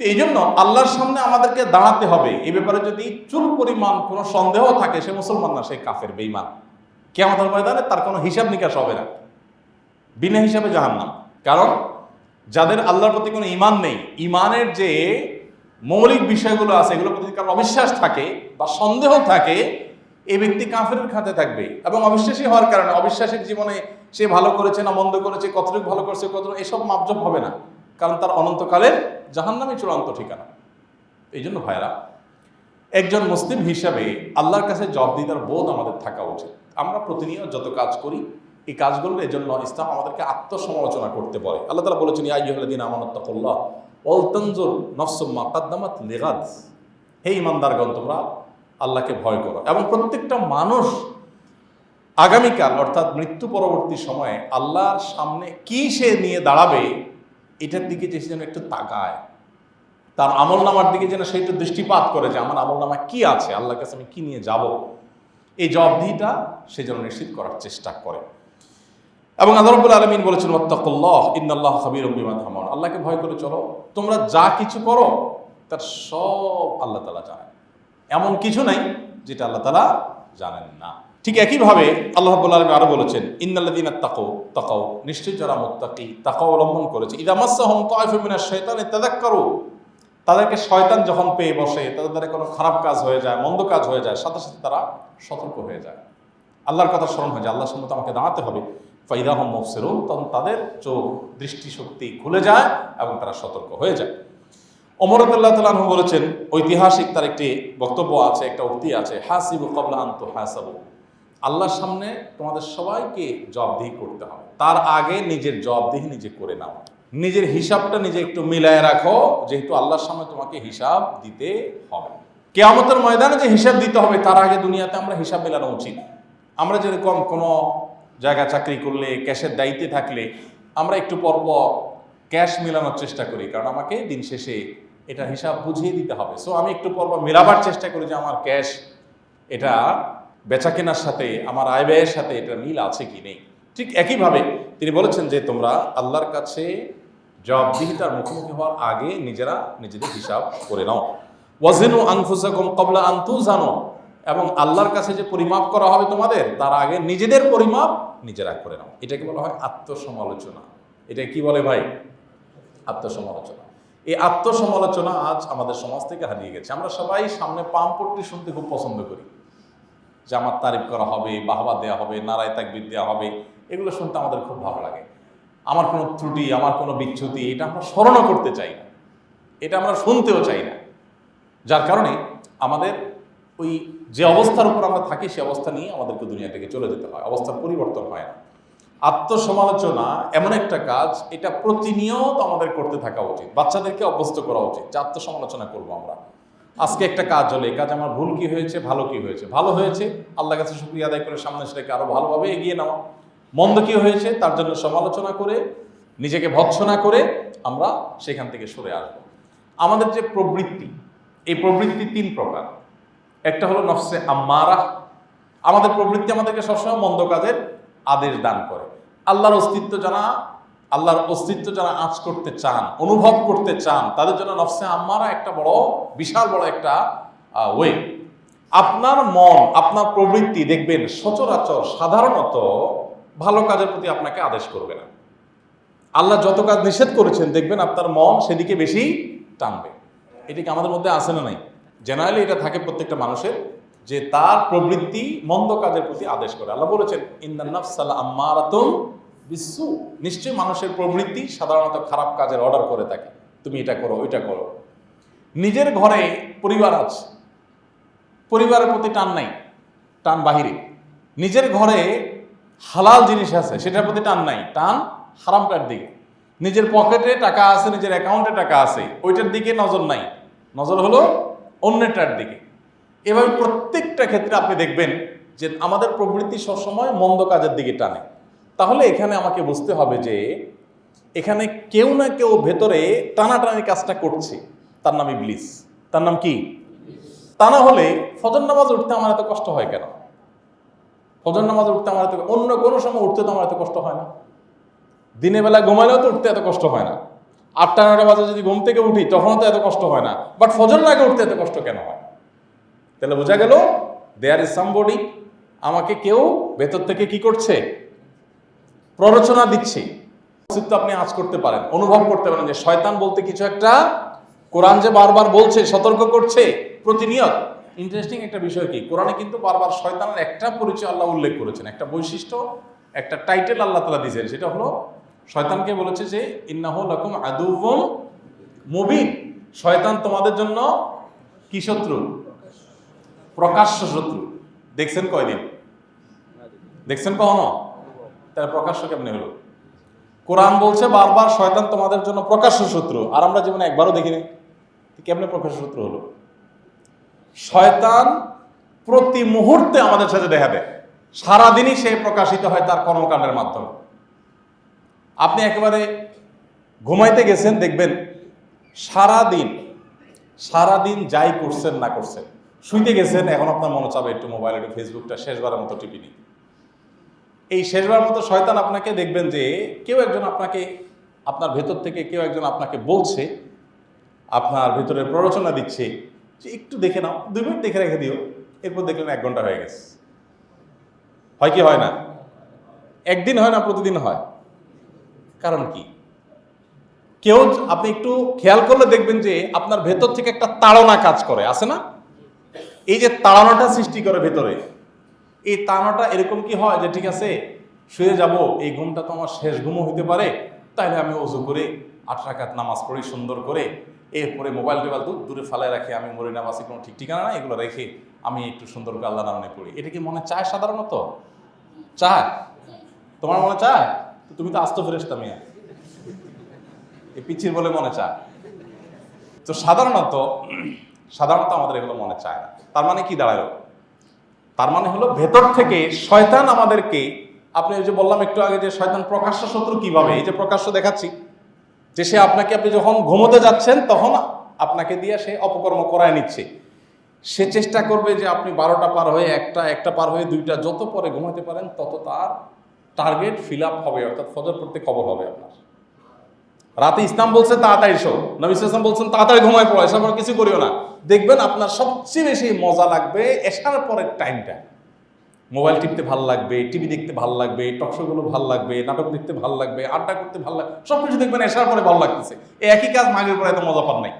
তো এই জন্য আল্লাহর সামনে আমাদেরকে দাঁড়াতে হবে। এই ব্যাপারে যদি চুল পরিমাণ কোনো সন্দেহ থাকে, সে মুসলমান না, সে কাফের, বেঈমান। কিয়ামতের ময়দানে তার কোনো হিসাব নিকাশ হবে না, বিনা হিসাবে জাহান্নাম। কারণ যাদের আল্লাহর প্রতি কোনো ঈমান নেই, ঈমানের যে মৌলিক বিষয়গুলো আছে এগুলোর প্রতি কারো অবিশ্বাস থাকে বা সন্দেহ থাকে, এই ব্যক্তি কাফেরের খাতে থাকবে এবং অবিশ্বাসী হওয়ার কারণে অবিশ্বাসের জীবনে সে ভালো করেছে না মন্দ করেছে, কতটুকু ভালো করেছে কতটুকু, এসব মাপজব হবে না, কারণ তার অনন্তকালের জাহান্নামই চূড়ান্ত ঠিকানা। এই জন্য ভাইরা, একজন মুসলিম হিসাবে আল্লাহর কাছে জবাবদিহিতার বোধ আমাদের থাকা উচিত। আমরা প্রতিনিয়ত যত কাজ করি, এই কাজগুলোর এজন্য ইসলাম আমাদেরকে আত্মসমালোচনা করতে বলে। আল্লাহ তাআলা বলেছেন, ইয়া আইয়ুহাল্লাযীনা আমানুত্তাকুল্লাহ ওয়াল তানজুর নাফসুম মা কাদ্দামাত লিগাদ। হে ঈমানদারগণ, তোমরা আল্লাহকে ভয় করো এবং প্রত্যেকটা মানুষ আগামীকাল অর্থাৎ মৃত্যু পরবর্তী সময়ে আল্লাহর সামনে কি সে নিয়ে দাঁড়াবে এটার দিকে যে যেন একটু তাকায়, তার আমলনামার দিকে যেন সে একটু দৃষ্টিপাত করে যে আমার আমলনামা কি আছে, আল্লাহর কাছে আমি কি নিয়ে যাব, এই জবাবদিহিটা সে যেন নিশ্চিত করার চেষ্টা করে। এবং আল্লাহ রাব্বুল আলামিন বলেছেন, ওয়াত্তাকুল্লাহ ইন্নাল্লাহা খাবীরুম বিমা তা'মালুন। আল্লাহকে ভয় করে চলো, তোমরা যা কিছু করো তার সব আল্লাহ তাআলা জানেন, এমন কিছু নাই যেটা আল্লাহ তাআলা জানেন না। ঠিক একইভাবে আল্লাহ রাব্বুল আলামিন আরো বলেছেন, ইন্নাল্লাযীনা তাকাউ, নিশ্চয় যারা মুত্তাকি তাকওয়া অবলম্বন করেছে, ইযা মাসসাহুম তা'iফুম মিনাশ শাইতানি তাযাক্কারু, তাদেরকে শয়তান যখন পেয়ে বসে, তাদের দ্বারা কোনো খারাপ কাজ হয়ে যায়, মন্দ কাজ হয়ে যায়, সাথে সাথে তারা সতর্ক হয়ে যায়, আল্লাহর কথা স্মরণ হয়ে যায়, আল্লাহর সামনে আমাকে দাঁড়াতে হবে। ফাইদা হুম মুবসিরুন, তখন তাদের চোখ দৃষ্টিশক্তি খুলে যায় এবং তারা সতর্ক হয়ে যায়। ওমর রাদিয়াল্লাহু তাআলা আনহু বলেছেন, ঐতিহাসিক তার একটি বক্তব্য আছে, একটা উক্তি আছে, হাসিবু ক্বাবলা আন তুহাসাবু, আল্লাহর সামনে তোমাদের সবাইকে জবাবদিহি করতে হবে, তার আগে নিজের জবাবদিহি নিজে করে নাও, নিজের হিসাবটা নিজে একটু মিলায় রাখো, যেহেতু আল্লাহর সামনে তোমাকে হিসাব দিতে হবে। কিয়ামতের ময়দানে যে হিসাব দিতে হবে তার আগে দুনিয়াতে আমরা হিসাব মেলানো উচিত। আমরা যেরকম কোনো জায়গায় চাকরি করলে, ক্যাশের দায়িত্বে থাকলে আমরা একটু পরপর ক্যাশ মেলানোর চেষ্টা করি, কারণ আমাকে দিন শেষে এটা হিসাব বুঝিয়ে দিতে হবে। সো আমি একটু পরপর মেলাবার চেষ্টা করি যে আমার ক্যাশ এটা বেচা কেনার সাথে, আমার আয় ব্যয়ের সাথে এটা মিল আছে কি নেই। ঠিক একইভাবে তিনি বলেছেন যে তোমরা আল্লাহর কাছে জবাবদিহিতার মুখোমুখি হওয়ার আগে নিজেরা নিজেদের হিসাব করে নাও। ওয়াজিনু আনফুসাকুম ক্বাবলা আন তুজানু, এবং আল্লাহর কাছে যে পরিমাপ করা হবে তোমাদের, তার আগে নিজেদের পরিমাপ নিজেরা করে নাও। এটাকে বলা হয় আত্মসমালোচনা। এটা কি বলে ভাই? আত্মসমালোচনা। এই আত্মসমালোচনা আজ আমাদের সমাজ থেকে হারিয়ে গেছে। আমরা সবাই সামনে পাম্পট্টি শুনতে খুব পছন্দ করি, যে আমার তারিফ করা হবে, বাহবা দেওয়া হবে, নারায় তাকবীর দেওয়া হবে, এগুলো শুনতে আমাদের খুব ভালো লাগে। আমার কোনো ত্রুটি, আমার কোনো বিচ্যুতি, এটা আমরা স্মরণও করতে চাই না, এটা আমরা শুনতেও চাই না। যার কারণে আমাদের ওই যে অবস্থার উপর আমরা থাকি সে অবস্থা নিয়ে আমাদেরকে দুনিয়া থেকে চলে যেতে হয়, অবস্থার পরিবর্তন হয় না। আত্মসমালোচনা এমন একটা কাজ, এটা প্রতিনিয়ত আমাদের করতে থাকা উচিত, বাচ্চাদেরকে অভ্যস্ত করা উচিত যে আত্মসমালোচনা করবো আমরা। আজকে একটা কাজ হলো, এই কাজ আমার ভুল কি হয়েছে, ভালো কি হয়েছে, ভালো হয়েছে আল্লাহর কাছে শুকরিয়া আদায় করে সামনে সেটাকে আরো ভালোভাবে এগিয়ে নেওয়া, মন্দ কি হয়েছে তার জন্য সমালোচনা করে নিজেকে ভৎসনা করে আমরা সেখান থেকে সরে আসবো। আমাদের যে প্রবৃত্তি, এই প্রবৃত্তি তিন প্রকার। একটা হলো নফসে আম্মারা, আমাদের প্রবৃত্তি আমাদেরকে সবসময় মন্দ কাজের আদেশ দান করে। আল্লাহর অস্তিত্ব যারা আঁচ করতে চান, অনুভব করতে চান, তাদের জন্য নফসে আম্মারা একটা বড় বিশাল বড় একটা ওয়ে। আপনার মন, আপনার প্রবৃত্তি দেখবেন সচরাচর সাধারণত ভালো কাজের প্রতি আপনাকে আদেশ করবে না। আল্লাহ যত কাজ নিষেধ করেছেন দেখবেন আপনার মন সেদিকে বেশি টানবে। এটা কি আমাদের মধ্যে আছে না নাই? জেনারেলি এটা থাকে প্রত্যেকটা মানুষের, যে তার প্রবৃত্তি মন্দ কাজের প্রতি আদেশ করে। আল্লাহ বলেছেন, ইন্নান নাফসা লাআম্মারাতুন বিসসু, নিশ্চয়ই মানুষের প্রবৃত্তি সাধারণত খারাপ কাজের অর্ডার করে থাকে, তুমি এটা করো, ওইটা করো। নিজের ঘরে পরিবার আছে, পরিবারের প্রতি টান নাই, টান বাহিরে। নিজের ঘরে হালাল জিনিস আছে, সেটার প্রতি টান নাই, টান হারামটার দিকে। নিজের পকেটে টাকা আছে, নিজের অ্যাকাউন্টে টাকা আছে, ওইটার দিকে নজর নাই, নজর হলো অন্যটার দিকে। এভাবে প্রত্যেকটা ক্ষেত্রে আপনি দেখবেন যে আমাদের প্রবৃত্তি সবসময় মন্দ কাজের দিকে টানে। তাহলে এখানে আমাকে বুঝতে হবে যে এখানে কেউ না কেউ ভেতরে টানাটানি কাজটা করছে, তার নাম ইবলিস। তার নাম কি? তা না হলে ফজর নামাজ উঠতে আমার এত কষ্ট হয় কেন? ফজর নামাজ উঠতে আমার অন্য কোনো সময় উঠতে তো আমার এত কষ্ট হয় না। দিনের বেলা ঘুমালেও তো উঠতে এত কষ্ট হয় না। 8টা-9টা বাজে যদি ঘুম থেকে উঠি তখনও তো এত কষ্ট হয় না, বাট ফজর আগে উঠতে এত কষ্ট কেন হয়? তাহলে বোঝা গেল দেয়ার ইজ সামবডি, আমাকে কেউ ভেতর থেকে কি করছে? প্ররোচনা দিচ্ছে। অস্তিত্ব আপনি আঁচ করতে পারেন, অনুভব করতে পারেন যে শয়তান বলতে কিছু একটা, কোরআন যে বারবার বলছে, সতর্ক করছে প্রতিনিয়ত, ইন্টারেস্টিং একটা বিষয় কি, কোরআনে কিন্তু বারবার শয়তানের একটা পরিচয় আল্লাহ উল্লেখ করেছেন, একটা বৈশিষ্ট্য, একটা টাইটেল আল্লাহ তাআলা দিয়েছেন। সেটা হলো শয়তানকে বলেছে যে ইন্নাহু লাকুম আদুউম মুবিন, শয়তান তোমাদের জন্য কি শত্রু? প্রকাশ্য শত্রু। দেখছেন কয়দিন? দেখছেন কখনো? তাহলে প্রকাশ্য কেমনে হলো? কোরআন বলছে বারবার শয়তান তোমাদের জন্য প্রকাশ্য শত্রু, আর আমরা জীবনে একবারও দেখিনি। কেমনে প্রকাশ্য শত্রু হলো? শয়তান প্রতি মুহূর্তে আমাদের সাথে দেখা দেয়, সারাদিনই সে প্রকাশিত হয় তার কর্মকাণ্ডের মাধ্যমে। আপনি একেবারে ঘুমাইতে গেছেন, দেখবেন সারাদিন যাই করছেন না করছেন, শুইতে গেছেন, এখন আপনার মনে চাবে একটু মোবাইল, একটু ফেসবুকটা শেষবারের মতো টিপি নিই। এই শেষবার মতো শয়তান আপনাকে দেখবেন যে কেউ একজন আপনাকে, আপনার ভেতর থেকে কেউ একজন আপনাকে বলছে, আপনার ভেতরে প্ররোচনা দিচ্ছে যে একটু দেখে নাও, 2 মিনিট দেখে রেখে দিও, এরপর দেখলেন 1 ঘন্টা হয়ে গেছে। হয় কি হয় না? একদিন হয় না, প্রতিদিন হয়। কারণ কি? কেউ, আপনি একটু খেয়াল করলে দেখবেন যে আপনার ভেতর থেকে একটা তাড়না কাজ করে, আছে না? এই যে তাড়নাটা সৃষ্টি করে ভেতরে, এই তাড়নাটা এরকম কি হয় যে ঠিক আছে শুয়ে যাব, এই ঘুমটা তো আমার শেষ ঘুমও হইতে পারে, তাইলে আমি ওযু করে 8 রাকাত নামাজ পড়ি সুন্দর করে, এরপরে মোবাইল টোবাইল দূরে ফালায় রাখি, আমি মরি নামাজে কোনো ঠিক ঠিকানা না, এগুলো রেখে আমি একটু সুন্দর করে আল্লাহ নামে পড়ি। এটা কি মনে চায়? সাধারণত চায়? তোমার মনে চায়? তো তুমি তো আস্ত ফেরেশতা মিয়া, এই পিচ্ছির বলে মনে চায়। তো সাধারণত আমাদের এগুলো মনে চায় না। তার মানে কি দাঁড়ালো? তার মানে হলো ভেতর থেকে শয়তান আমাদেরকে, আপনি ওই যে বললাম একটু আগে যে শয়তান প্রকাশ্য শত্রু কিভাবে, এই যে প্রকাশ্য দেখাচ্ছি যে সে আপনাকে, আপনি যখন ঘুমোতে যাচ্ছেন তখন আপনাকে দিয়ে সে অপকর্ম করায় নিচ্ছে। সে চেষ্টা করবে যে আপনি 12টা পার হয়ে 1টা পার হয়ে 2টা, যত পরে ঘুমাতে পারেন তত তার টার্গেট ফিল আপ হবে, অর্থাৎ ফজর পড়তে খবর হবে আপনার। রাতে ইসলাম বলছে তাড়াতাড়ি শো, নবী সাল্লাল্লাহু আলাইহি ওয়াসাল্লাম বলছেন তাড়াতাড়ি ঘুমায় পড়ো, এসব কিছু করিও না। দেখবেন আপনার সবচেয়ে বেশি মজা লাগবে এশার পরের টাইমটা। মোবাইল টিপতে ভাল লাগবে, টিভি দেখতে ভাল লাগবে, টকশোগুলো ভাল লাগবে, নাটক দেখতে ভাল লাগবে, আড্ডা করতে ভাল লাগবে, সব কিছু দেখবেন এশার পরে ভালো লাগতেছে। এই একই কাজ মাগরিবের পরে এত মজা পান নাই,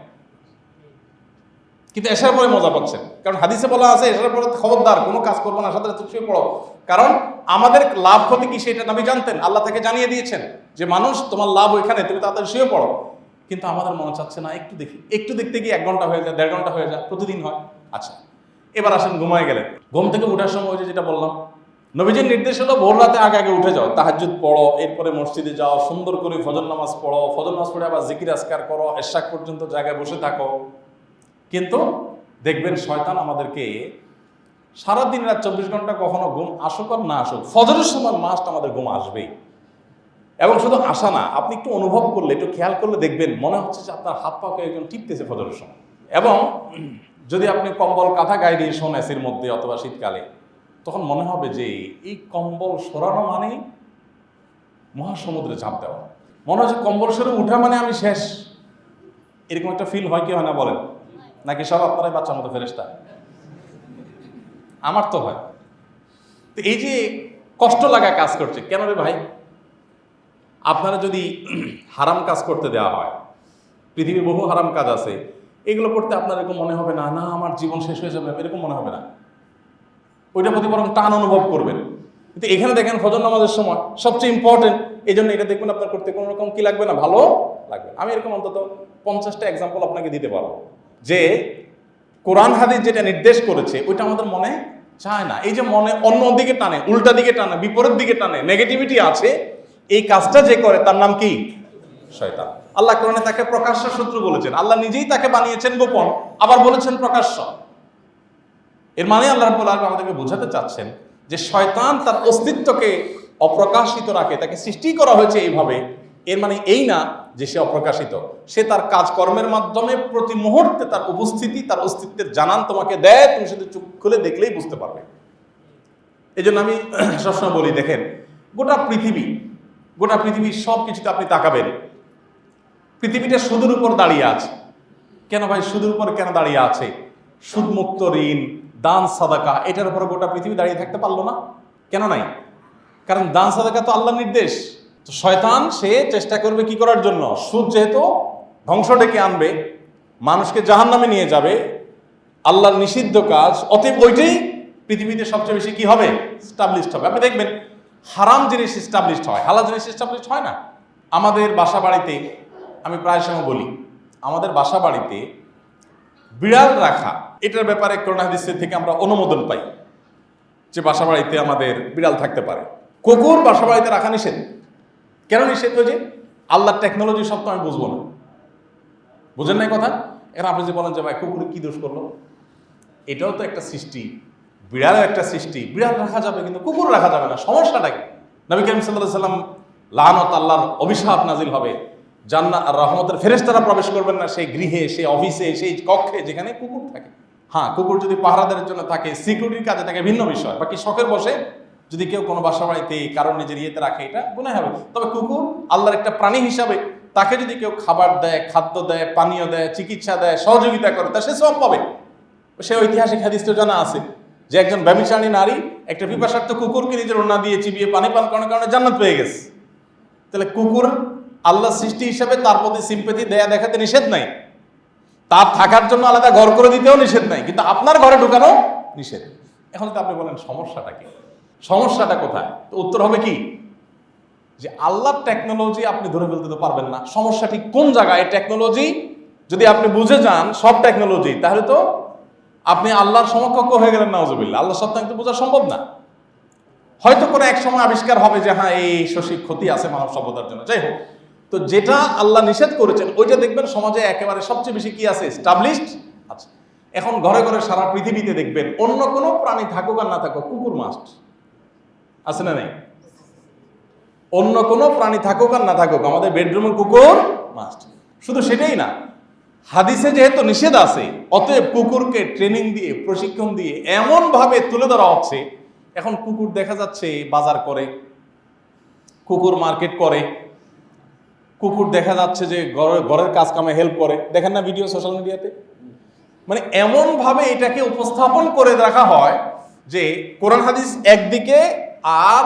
কিন্তু এশার পরে মজা পাচ্ছেন। কারণ হাদিসে বলা আছে এশার পরে খবরদার কোনো কাজ করবো না, সাথে শুয়ে পড়ো। কারণ আমাদের লাভ ক্ষতি কি সেটা নবী জানতেন, আল্লাহ তাকে জানিয়ে দিয়েছেন যে মানুষ তোমার লাভ ওইখানে, তুমি তাড়াতাড়ি শুয়ে পড়ো। কিন্তু আমাদের মনে চাচ্ছে না, একটু দেখি, একটু দেখতে গিয়ে 1 ঘন্টা হয়ে যায়, 1.5 ঘন্টা হয়ে যায়, প্রতিদিন হয়। আচ্ছা, এবার আসেন ঘুমায় গেলেন, ঘুম থেকে উঠার সময় ওই যেটা বললাম, নবীজির নির্দেশ হলো ভোর রাতে আগে উঠে যাও, তাহাজ্জুদ পড়ো, এরপরে মসজিদে যাও, সুন্দর করে ফজর নামাজ পড়ো, ফজর নামাজ পড়ে আবার জিকির আজকার করো, এশাক পর্যন্ত জায়গায় বসে থাকো। কিন্তু দেখবেন শয়তান আমাদেরকে সারাদিন রাত 24 ঘন্টা, কখনো ঘুম আসুক আর না আসুক, ফজরের সময় মাস্ট আমাদের ঘুম আসবেই। এবং শুধু আসা না, আপনি একটু অনুভব করলে, একটু খেয়াল করলে দেখবেন মনে হচ্ছে যে আপনার হাত পাকে একজন টিপতেছে ফজরের সময়। এবং যদি আপনি কম্বল কাঁথা গায়ে দিয়ে শোন এসির মধ্যে অথবা শীতকালে, তখন মনে হবে যে এই কম্বল সরানো মানে মহাসমুদ্রে ঝাঁপ দেওয়া, মনে হচ্ছে কম্বল সরে উঠা মানে আমি শেষ। এরকম একটা ফিল হয় কি হয় না বলেন? নাকি সব আপনারাই বাচ্চার মতো ফেরেশতা? আমার তো হয়। তো এই যে কষ্ট লাগা কাজ করছে কেন রে ভাই? আপনারা যদি হারাম কাজ করতে দেওয়া হয়, পৃথিবীর বহু হারাম কাজ আছে, এগুলো করতে আপনার এরকম মনে হবে না, না আমার জীবন শেষ হয়ে যাবে, এরকম মনে হবে না। ওইটার প্রতি বরং টান অনুভব করবেন। কিন্তু এখানে দেখেন ফজর নামাজের সময় সবচেয়ে ইম্পর্টেন্ট, এই জন্য এটা দেখবেন আপনার করতে কোনো রকম কি লাগবে না, ভালো লাগবে। আমি এরকম অন্তত 50টা এক্সাম্পল আপনাকে দিতে পারবো যে কোরআন হাদিস যেটা নির্দেশ করেছে ওইটা আমাদের মনে চায় না। এই যে মনে অন্য দিকে টানে, উল্টা দিকে টানে, বিপরীত দিকে টানে, নেগেটিভিটি আছে, এই কাজটা যে করে তার নাম কি? শয়তান। আল্লাহ কোরআনে তাকে প্রকাশ্য শত্রু বলেছেন, আল্লাহ নিজেই তাকে বানিয়েছেন গোপন, আবার বলেছেন প্রকাশ্য। এর মানে আল্লাহ রাব্বুল আলামিন আমাদেরকে বোঝাতে চাচ্ছেন যে শয়তান তার অস্তিত্বকে অপ্রকাশিত রাখে, তাকে সৃষ্টি করা হয়েছে এইভাবে। এর মানে এই না যে সে অপ্রকাশিত, সে তার কাজকর্মের মাধ্যমে প্রতি মুহূর্তে তার উপস্থিতি, তার অস্তিত্বের জানান তোমাকে দেয়, তুমি শুধু চোখ খুলে দেখলেই বুঝতে পারবে। এই জন্য আমি সবসময় বলি, দেখেন গোটা পৃথিবী সব কিছুতে আপনি তাকাবেন, পৃথিবীটা সুদের উপর দাঁড়িয়ে আছে। কেন ভাই সুদের উপর কেন দাঁড়িয়ে আছে? সুদমুক্ত ঋণ, দান সাদাকা, এটার উপর গোটা পৃথিবী দাঁড়িয়ে থাকতে পারলো না? কেন নাই? কারণ দান সাদাকা তো আল্লাহর নির্দেশ। তো শয়তান সে চেষ্টা করবে কি করার জন্য? সুদ যেহেতু ধ্বংস ডেকে আনবে, মানুষকে জাহান্নামে নিয়ে যাবে, আল্লাহর নিষিদ্ধ কাজ, অতএব ওইটাই পৃথিবীতে সবচেয়ে বেশি কি হবে, স্টাবলিশড হবে। আপনি দেখবেন হারাম জিনিস স্টাবলিশড হয়, হালাল জিনিস স্টাবলিশড হয় না। আমাদের বাসা বাড়িতে আমি প্রায় সময় বলি, আমাদের বাসা বাড়িতে বিড়াল রাখা এটার ব্যাপারে কোরআন হাদিসের থেকে আমরা অনুমোদন পাই যে বাসা বাড়িতে আমাদের বিড়াল থাকতে পারে। কুকুর বাসা বাড়িতে রাখা নিষেধ। কেন নিষেধ? হয়েছে আল্লাহর টেকনোলজি সব তো আমি বুঝবো না, বুঝেন নাই কথা। এখন আপনি যে বলেন যে ভাই কুকুর কি দোষ করলো, এটাও তো একটা সৃষ্টি, বিড়ালও একটা সৃষ্টি। বিড়াল রাখা যাবে কিন্তু কুকুর রাখা যাবে না, সমস্যাটা কি? নবী করিম সাল্লাল্লাহু আলাইহি ওয়াসাল্লাম লানত, আল্লাহর অভিশাপ নাজিল হবে, জান্নাত আর রহমতের ফেরেশতারা প্রবেশ করবেন না সেই গৃহে, সেই অফিসে, সেই কক্ষে যেখানে কুকুর থাকে। হ্যাঁ, কুকুর যদি পাহারাদারের জন্য থাকে, সিকিউরিটির কাজে থাকে, ভিন্ন বিষয়। বাকি শখের বসে যদি কেউ কোনো বাসা বাড়িতে কারণ নিজের ইয়েতে রাখে, এটা গুনাহ হবে। তবে কুকুর আল্লাহর একটা প্রাণী হিসাবে তাকে যদি কেউ খাবার দেয়, খাদ্য দেয়, পানীয় দেয়, চিকিৎসা দেয়, সহযোগিতা করে, তা সে সওয়াব পাবে। সে ঐতিহাসিক হাদিস তো জানা আছে যে একজন ব্যভিচারী নারী একটা পিপাসার্থ কুকুরকে নিজের ওড়না দিয়ে চিবিয়ে পানি পান করানোর কারণে জান্নাত পেয়ে গেছে। তাহলে কুকুর আল্লাহ সৃষ্টি হিসাবে তার প্রতি সিম্পেথি দেয়া দেখাতে নিষেধ নাই, তার থাকার জন্য আলাদা ঘর করে দিতেও নিষেধ নাই, কিন্তু আপনার ঘরে ঢুকানো নিষেধ। এখন তো আপনি বলেন সমস্যাটা কি, সমস্যাটা কোথায়? তো উত্তর হবে কি, যে আল্লাহর টেকনোলজি আপনি ধরে ফেলতে তো পারবেন না। সমস্যা ঠিক কোন জায়গায়? টেকনোলজি যদি আপনি বুঝে যান সব টেকনোলজি, তাহলে তো আপনি আল্লাহর সমকক্ষ হয়ে গেলেন, নাউজুবিল্লাহ। আল্লাহ সত্তা কিন্তু বোঝা সম্ভব না। হয়তো কোনো এক সময় আবিষ্কার হবে যে হ্যাঁ এই শশীর ক্ষতি আছে মানব সভ্যতার জন্য, যাই হোক। তো যেটা আল্লাহ নিষেধ করেছেন ওইটা দেখবেন সমাজে একেবারে সবচেয়ে বেশি কি আছে, স্টাবলিশড আছে। এখন ঘরে ঘরে সারা পৃথিবীতে দেখবেন অন্য কোনো প্রাণী থাকুক আর না থাকুক, কুকুর মাস্ট আছে না নেই? অন্য কোনো প্রাণী থাকুক আর না থাকুক, আমাদের বেডরুমে কুকুর মাস্ট। শুধু সেটাই না, হাদিসে যেহেতু নিষেধ আছে, অতএব কুকুরকে ট্রেনিং দিয়ে, প্রশিক্ষণ দিয়ে এমন ভাবে তুলে ধরা হচ্ছে, এখন কুকুর দেখা যাচ্ছে বাজার করে, কুকুর মার্কেট করে, কুকুর দেখা যাচ্ছে যে ঘরের কাজ কামে হেল্প করে। দেখেন না ভিডিও সোশ্যাল মিডিয়াতে? মানে এমন ভাবে এটাকে উপস্থাপন করে রাখা হয় যে কোরআন হাদিস একদিকে, আর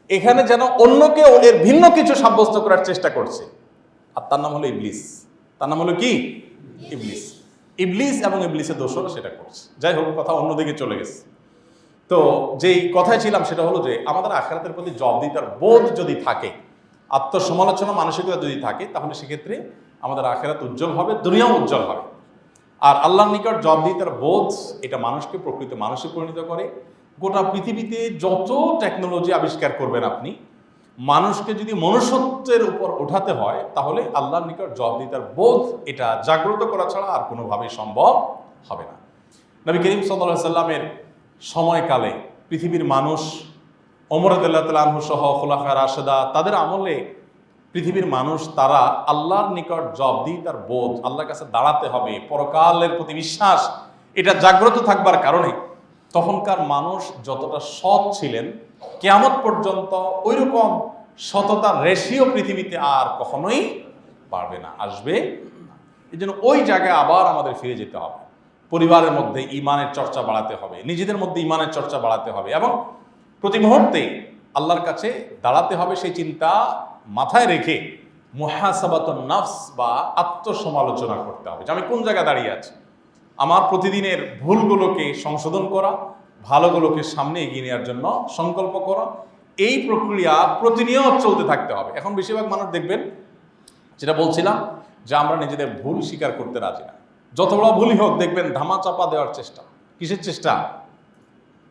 এখানে যেন অন্যকে এর ভিন্ন কিছু সাব্যস্ত করার চেষ্টা করছে। আর তার নাম হলো ইবলিস। তার নাম হলো কি? ইবলিস। ইবলিস এবং ইবলিসের দোষরা সেটা করছে। যাই হোক, কথা অন্যদিকে চলে গেছে। তো যেই কথায় ছিলাম সেটা হলো যে আমাদের আখিরাতের প্রতি জবাবদিহিতার বোধ যদি থাকে, আত্মসমালোচনা মানসিকতা যদি থাকে, তাহলে সেক্ষেত্রে আমাদের আখিরাত উজ্জ্বল হবে, দুনিয়াও উজ্জ্বল হবে। আর আল্লাহর নিকট জবাবদিহিতার বোধ, এটা মানুষকে প্রকৃত মানুষে পরিণত করে। গোটা পৃথিবীতে যত টেকনোলজি আবিষ্কার করবেন আপনি, মানুষকে যদি মনুষ্যত্বের উপর ওঠাতে হয়, তাহলে আল্লাহর নিকট জবাবদিহিতার বোধ এটা জাগ্রত করা ছাড়া আর কোনোভাবেই সম্ভব হবে না। নবী করিম সাল্লাল্লাহু আলাইহি সাল্লামের সময়কালে পৃথিবীর মানুষ, ওমর রাদিয়াল্লাহু তাআলা আনহু সহ খুলাফায়ে রাশেদা, তাদের আমলে পৃথিবীর মানুষ তারা আল্লাহর নিকট জবাবদিহিতার বোধ, আল্লাহর কাছে দাঁড়াতে হবে, পরকালের প্রতি বিশ্বাস, এটা জাগ্রত থাকবার কারণে তখনকার মানুষ যতটা সৎ ছিলেন, কিয়ামত পর্যন্ত ওইরকম সততার রেশিও পৃথিবীতে আর কখনোই বাড়বে না, আসবে। এই জন্য ওই জায়গায় আবার আমাদের ফিরে যেতে হবে। পরিবারের মধ্যে ইমানের চর্চা বাড়াতে হবে, নিজেদের মধ্যে ইমানের চর্চা বাড়াতে হবে, এবং প্রতি মুহূর্তে আল্লাহর কাছে দাঁড়াতে হবে সেই চিন্তা মাথায় রেখে মুহাসাবাতুন নাফস বা আত্মসমালোচনা করতে হবে যে আমি কোন জায়গায় দাঁড়িয়ে আছি। আমার প্রতিদিনের ভুলগুলোকে সংশোধন করা, ভালোগুলোকে সামনে এগিয়ে নেওয়ার জন্য সংকল্প করা, এই প্রক্রিয়া প্রতিনিয়ত চলতে থাকতে হবে। এখন বেশিরভাগ মানুষ দেখবেন, যেটা বলছিলাম, যে আমরা নিজেদের ভুল স্বীকার করতে রাজি না। যত বড় ভুলই হোক দেখবেন ধামা চাপা দেওয়ার চেষ্টা। কিসের চেষ্টা?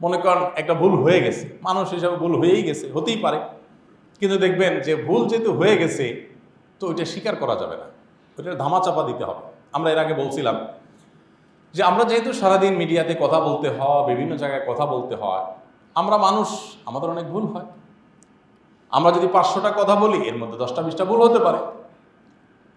মনে করেন একটা ভুল হয়ে গেছে, মানুষ হিসাবে ভুল হয়েই গেছে, হতেই পারে, কিন্তু দেখবেন যে ভুল যেহেতু হয়ে গেছে তো ওইটা স্বীকার করা যাবে না, ওইটা ধামা চাপা দিতে হবে। আমরা এর আগে বলছিলাম যে আমরা যেহেতু সারাদিন মিডিয়াতে কথা বলতে হয়, বিভিন্ন জায়গায় কথা বলতে হয়, আমরা মানুষ, আমাদের অনেক ভুল হয়। আমরা যদি 500টা কথা বলি, এর মধ্যে 10টা 20টা ভুল হতে পারে।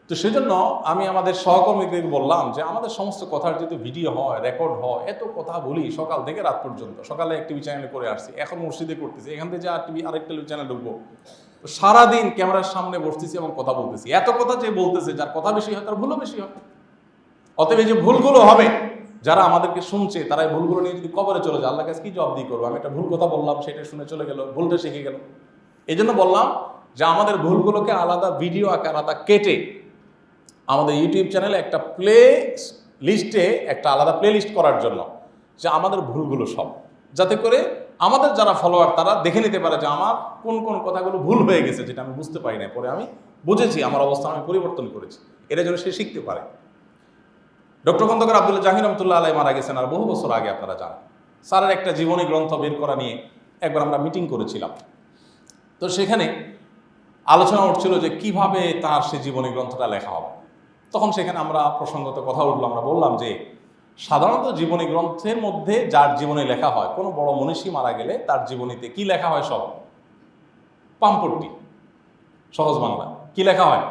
তো সেজন্য আমি আমাদের সহকর্মীদের বললাম যে আমাদের সমস্ত কথার যেহেতু ভিডিও হয়, রেকর্ড হয়, এত কথা বলি সকাল থেকে রাত পর্যন্ত। সকালে এক টিভি চ্যানেলে করে আসছি, এখন মসজিদে করতেছি, এখান থেকে আরেক টেলিভি চ্যানেল ঢুকবো, তো সারাদিন ক্যামেরার সামনে বসতেছি এবং কথা বলতেছি। এত কথা যে বলতেছে, যার কথা বেশি হয় তার ভুলও বেশি হয়। অতএব এই যে ভুলগুলো হবে, যারা আমাদেরকে শুনছে তারা এই ভুলগুলো নিয়ে যদি কবরে চলে যায়, আল্লাহর কাছে কি জবাবদিহি করবো? আমি একটা ভুল কথা বললাম, সেটা শুনে চলে গেল, ভুলটা শিখে গেল। এই জন্য বললাম যে আমাদের ভুলগুলোকে আলাদা ভিডিও আকারে আলাদা কেটে আমাদের ইউটিউব চ্যানেলে একটা লিস্টে একটা আলাদা প্লে লিস্ট করার জন্য, যে আমাদের ভুলগুলো সব, যাতে করে আমাদের যারা ফলোয়ার তারা দেখে নিতে পারে যে আমার কোন কোন কথাগুলো ভুল হয়ে গেছে, যেটা আমি বুঝতে পারি না, পরে আমি বুঝেছি, আমার অবস্থান আমি পরিবর্তন করেছি, এটা যেন সে শিখতে পারে। ডক্টর খন্দকার আব্দুল্লাহ জাহির রহমতুল্লাহ আলাইহি মারা গেছেন আর বহু বছর আগে, আপনারা জানেন। স্যারের একটা জীবনী গ্রন্থ বের করা নিয়ে একবার আমরা মিটিং করেছিলাম। তো সেখানে আলোচনা উঠছিল যে কিভাবে তার সে জীবনী গ্রন্থটা লেখা হবে। তখন সেখানে আমরা প্রসঙ্গত কথা উঠলো, আমরা বললাম যে সাধারণত জীবনী গ্রন্থের মধ্যে যার জীবনী লেখা হয়, কোনো বড় মনীষী মারা গেলে তার জীবনীতে কি লেখা হয়? সব পাম্পট্টি, সহজ বাংলা কি লেখা হয়?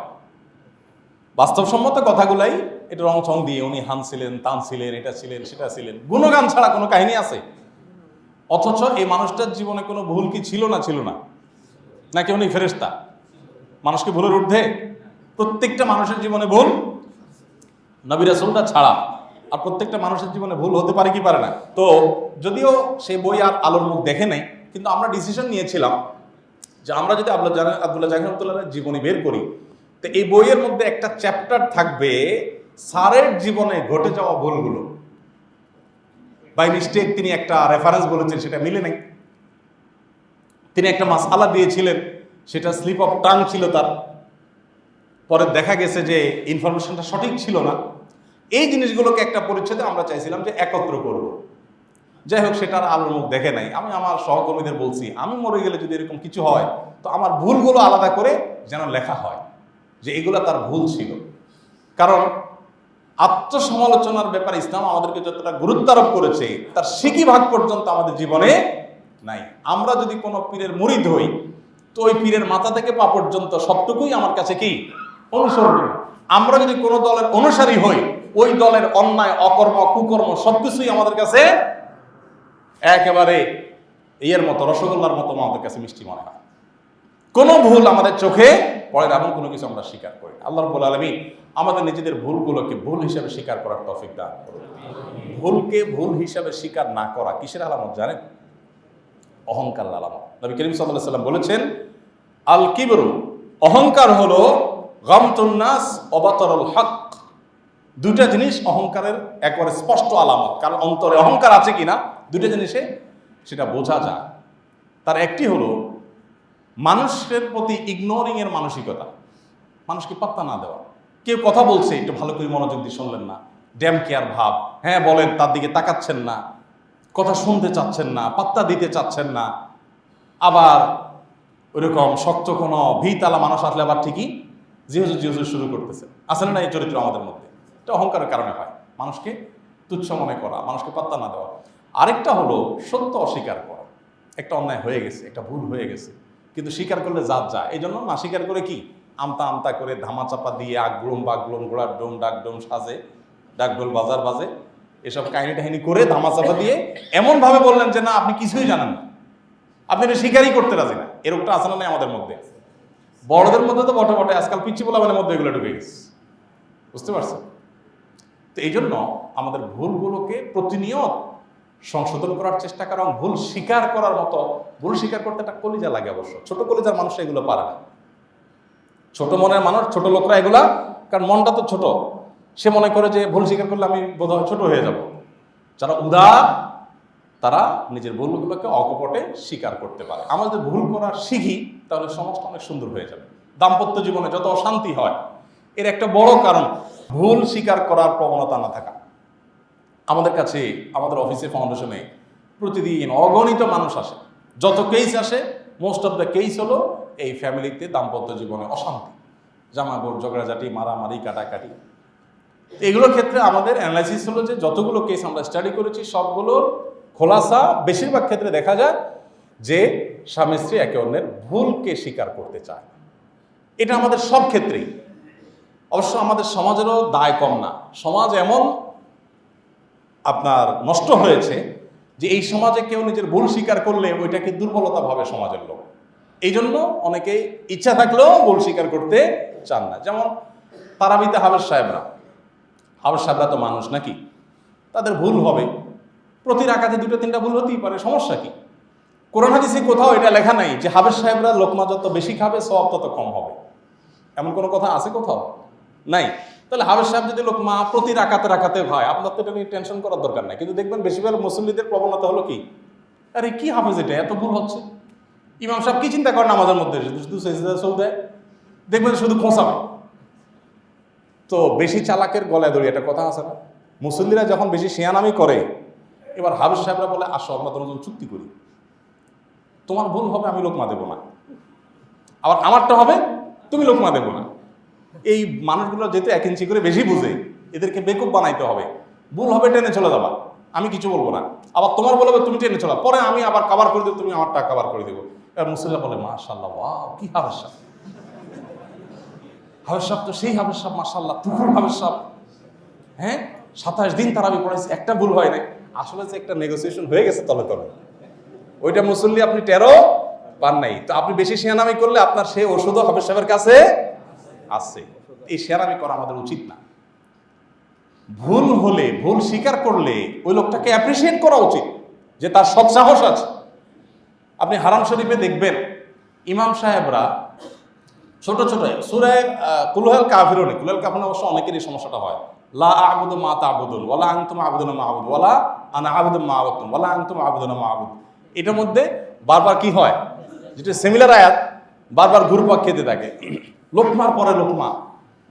বাস্তবসম্মত কথাগুলাই এটা রং চং দিয়ে উনি হান ছিলেন, তান ছিলেন, এটা ছিলেন, সেটা ছিলেন, গুণগান ছাড়া কোনো কাহিনী আছে? অথচ এই মানুষটার জীবনে কোনো ভুল কি ছিল না? ছিল না? নাকি উনি ফেরেশতা? মানুষকে ভুলের ঊর্ধ্বে? প্রত্যেকটা মানুষের জীবনে ভুল, নবী রাসূলটা ছাড়া। আর প্রত্যেকটা মানুষের জীবনে ভুল হতে পারে কি পারে না? তো যদিও সেই বই আর আলোর মুখ দেখে নাই, কিন্তু আমরা ডিসিশন নিয়েছিলাম যে আমরা যদি আব্দুল্লাহ জাহির রহমতুল্লাহর জীবনী বের করি, তো এই বইয়ের মধ্যে একটা চ্যাপ্টার থাকবে স্যারের জীবনে ঘটে যাওয়া ভুলগুলো। বাই মিস্টেক তিনি একটা রেফারেন্স বলেছেন, সেটা মিলে নাই। তিনি একটা মাসআলা দিয়েছিলেন, সেটা স্লিপ অফ টাং ছিল তার, পরে দেখা গেছে যে ইনফরমেশনটা সঠিক ছিল না। এই জিনিসগুলোকে একটা পরিচ্ছেদে আমরা চাইছিলাম যে একত্র করব। যাই হোক, সেটার আলোর মুখ দেখে নাই। আমি আমার সহকর্মীদের বলছি, আমি মরে গেলে যদি এরকম কিছু হয়, তো আমার ভুলগুলো আলাদা করে যেন লেখা হয় যে এগুলো তার ভুল ছিল। কারণ আত্মসমালোচনার ব্যাপারে ইসলাম আমাদেরকে যতটা গুরুত্ব আরোপ করেছে, তার সিকি ভাগ পর্যন্ত আমাদের জীবনে নাই। আমরা যদি কোনো পীরের মুরিদ হই, তো ওই পীরের মাথা থেকে পা পর্যন্ত সবটুকুই আমার কাছে কি? অনুসরণীয়। আমরা যদি কোনো দলের অনুসারী হই, ওই দলের অন্যায়, অকর্ম, কুকর্ম সবকিছুই আমাদের কাছে একেবারে ইয়ের মতো, রসগোল্লার মতো আমাদের কাছে মিষ্টি মনে হয়। কোনো ভুল আমাদের চোখে পড়ে না, এমন কোনো কিছু আমরা স্বীকার করি। আল্লাহ রাব্বুল আলামিন আমাদের নিজেদের ভুলগুলোকে ভুল হিসাবে স্বীকার করার তৌফিক দান করুন। ভুলকে ভুল হিসাবে স্বীকার না করা কিসের আলামত জানেন? অহংকার আলামত। নবী করিম সাল্লাল্লাহু আলাইহি ওয়াসাল্লাম বলেছেন, আল কিবরু, অহংকার হলো গামতুন নাস ওয়া বাতারুল হক। দুইটা জিনিস অহংকারের একবারে স্পষ্ট আলামত। কারণ অন্তরে অহংকার আছে কিনা দুইটা জিনিসে সেটা বোঝা যায়। তার একটি হলো মানুষের প্রতি ইগনোরিং এর মানসিকতা, মানুষকে পাত্তা না দেওয়া। কেউ কথা বলছে, একটু ভালো করে মনোযোগ দিয়ে শুনলেন না, ড্যাম কেয়ার ভাব, হ্যাঁ বলেন, তার দিকে তাকাচ্ছেন না, কথা শুনতে চাচ্ছেন না, পাত্তা দিতে চাচ্ছেন না। আবার ওইরকম শক্ত কোনো ভিতালা মানুষ আসলে আবার ঠিকই জিহুজু শুরু করতেছে। আসলে না এই চরিত্র আমাদের মধ্যে, এটা অহংকারের কারণে হয়। মানুষকে তুচ্ছ মনে করা, মানুষকে পাত্তা না দেওয়া। আরেকটা হলো সত্য অস্বীকার করা। একটা অন্যায় হয়ে গেছে, একটা ভুল হয়ে গেছে, কিন্তু স্বীকার করলে জাত যায়। এই জন্য না স্বীকার করে কি আমতা আমতা করে ধামাচাপা দিয়ে আগলুম বাগলুম ঘোড়ার ডোম ডাকডোম সাজে, ডাকডোল বাজার বাজে, এসব কাহিনী টাহিনী করে ধামাচাপা দিয়ে এমনভাবে বললেন যে না আপনি কিছুই জানেন না, আপনি এটা স্বীকারই করতে রাজি না। এরকমটা আসলে নেই আমাদের মধ্যে। বড়দের মধ্যে তো বটে বটে, আজকাল পিচ্ছি পোলাপানের মধ্যে এগুলো ঢুকে গেছে, বুঝতে পারছেন? তো এই জন্য আমাদের ভুলগুলোকে প্রতিনিয়ত সংশোধন করার চেষ্টা করা, ভুল স্বীকার করার মতো। ভুল স্বীকার করতে একটা কলিজা লাগে অবশ্য। ছোট কলিজার মানুষ এগুলো পারে না, ছোট মনের মানুষ, ছোট লোকরা এগুলা, কারণ মনটা তো ছোট, সে মনে করে যে ভুল স্বীকার করলে আমি বোধহয় ছোট হয়ে যাব। যারা উদার তারা নিজের ভুলগুলোকে অকপটে স্বীকার করতে পারে। আমাদের ভুল করা শিখি, তাহলে সমাজটা অনেক সুন্দর হয়ে যাবে। দাম্পত্য জীবনে যত অশান্তি হয়, এর একটা বড় কারণ ভুল স্বীকার করার প্রবণতা না থাকা। আমাদের কাছে, আমাদের অফিসে, ফাউন্ডেশনে প্রতিদিন অগণিত মানুষ আসে। যত কেস আসে, মোস্ট অফ দ্য কেস হলো এই ফ্যামিলিতে, দাম্পত্য জীবনে অশান্তি, জামাগোর ঝগড়াঝাটি, মারামারি, কাটাকাটি। এগুলোর ক্ষেত্রে আমাদের অ্যানালাইসিস হলো যে যতগুলো কেস আমরা স্টাডি করেছি, সবগুলোর খোলাসা বেশিরভাগ ক্ষেত্রে দেখা যায় যে স্বামী স্ত্রী একে অন্যের ভুলকে স্বীকার করতে চায়। এটা আমাদের সব ক্ষেত্রেই। অবশ্য আমাদের সমাজেরও দায় কম না। সমাজ এমন আপনার নষ্ট হয়েছে যে এই সমাজে কেউ নিজের ভুল স্বীকার করলে ওইটাকে দুর্বলতা ভাবে সমাজের লোক। এই জন্য অনেকেই ইচ্ছা থাকলেও ভুল স্বীকার করতে চান না। যেমন তারাবিতে হাফেজ সাহেবরা তো মানুষ নাকি, তাদের ভুল হবে, প্রতি রাকাতে 2-3টা ভুল হতেই পারে, সমস্যা কি? কোরআন হাদিসে কোথাও এটা লেখা নাই যে হাফেজ সাহেবরা লোকমা যত বেশি খাবে সওয়াব তত কম হবে, এমন কোনো কথা আছে কোথাও? নাই। তাহলে হাফেজ সাহেব যদি লোকমা প্রতি রাকাতে রাকাতে হয়, আপনার তো এটা নিয়ে টেনশন করার দরকার নাই। কিন্তু দেখবেন বেশিরভাগ মুসল্লিদের প্রবণতা হলো কি, আরে কি হাফেজ এটা, এত ভুল হচ্ছে। ইমাম সাহেব কি চিন্তা করেন নামাজের মধ্যে, শুধু সেজদা সৌ দেয়, দেখবেন শুধু খোঁচাবে। তো বেশি চালাকের গলায় দড়ি, একটা কথা আছে না, মুসল্লিরা যখন বেশি শিয়ানামি করে, এবার হাফেজ সাহেবরা বলে আসো আমরা তোমার জন্য চুক্তি করি, তোমার ভুল হবে আমি লোকমা দেবো না, আবার আমারটা হবে তুমি লোকমা দেবো না। এই মানুষগুলো যেহেতু 1 ইঞ্চি করে বেশি বুঝে, এদেরকে বেকুব বানাইতে হবে। ভুল হবে টেনে চলে যাবা, আমি কিছু বলবো না, আবার তোমার বলবে তুমি টেনে চলা, পরে আমি আবার কাভার করে দেবো, তুমি আমারটা কাভার করে দেবো। এবার মুসল্লিরা বলে মাশাআল্লাহ, ওয়াও কি হাফেজ সাহেব, হাফেজ সাহেব তো সেই হাফেজ সাহেব, মাশাআল্লাহ তুকুর হাফেজ সাহেব, হ্যাঁ 27 দিন তারাবি পড়াইছে, একটা ভুল হয় নাই। আসলে যে একটা নেগোসিয়েশন হয়ে গেছে তলে তলে, ওইটা মুসল্লি আপনি টেরো পান নাই। তো আপনি বেশি শিয়ানামি করলে আপনার সেই ওষুধও হাফেজ সাহেবের কাছে আছে। এই শিয়ানামি করা আমাদের উচিত না। ভুল হলে, ভুল স্বীকার করলে ওই লোকটাকে অ্যাপ্রিসিয়েট করা উচিত, যে তার সৎ সাহস আছে। আপনি হারাম শরীফে দেখবেন ইমাম সাহেবরা ছোট ছোট সূরা কুলুল কাফিরুন, কুলুল কাফিরুন অবশ্য অনেকেরই সমস্যাটা হয়, লা আ'বুদু মা তা'বুদুন ওয়ালা আনতুম আ'বুদুনা মা আ'বুদু ওয়ালা আনা আ'বুদু মা আ'বুদতুম ওয়ালা আনতুম আ'বুদুনা মা আ'বুদু। এটার মধ্যে বারবার কি হয়, যেটা সিমিলার আয়াত বারবার ঘুরপাক খেতে থাকে। লোকমার পরে লোকমা,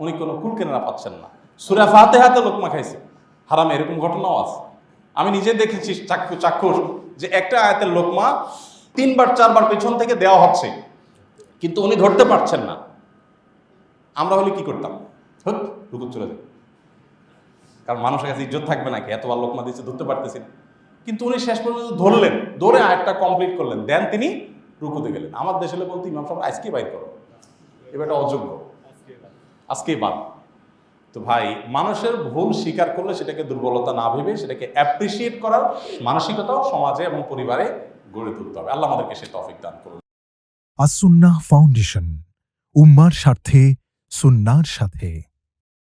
উনি কোনো কুল কেনারা পাচ্ছেন না। সূরা ফাতিহাতে লোকমা খাইছে হারামে, এরকম ঘটনাও আছে। আমি নিজে দেখেছি চাক্ষুষ যে একটা আয়াতের লোকমা 3বার 4বার পেছন থেকে দেওয়া হচ্ছে, কিন্তু উনি ধরতে পারছেন না। আমরা হলে কি করতাম, রুকু চলে যাবে, কারণ মানুষের কাছে ইজ্জত থাকবে নাকি, এতবার লোকমা দিচ্ছে ধরতে পারতেছি না। কিন্তু উনি শেষ পর্যন্ত ধরলেন, ধরে আয়াতটা কমপ্লিট করলেন, দেন তিনি রুকুতে গেলেন। আমার দেশে বলতে ইমাম সাহেব আজকেই বাইর করো, এবার এটা অযোগ্য, আজকেই বাদ। তো ভাই, মানুষের ভুল স্বীকার করলে সেটাকে দুর্বলতা না ভেবে সেটাকে অ্যাপ্রিসিয়েট করার মানসিকতাও সমাজে এবং পরিবারে গড়ে তুলতে হবে। আল্লাহ আমাদেরকে সে তৌফিক দান করুন। আস-সুন্নাহ ফাউন্ডেশন, উম্মার স্বার্থে সুন্নাহর সাথে।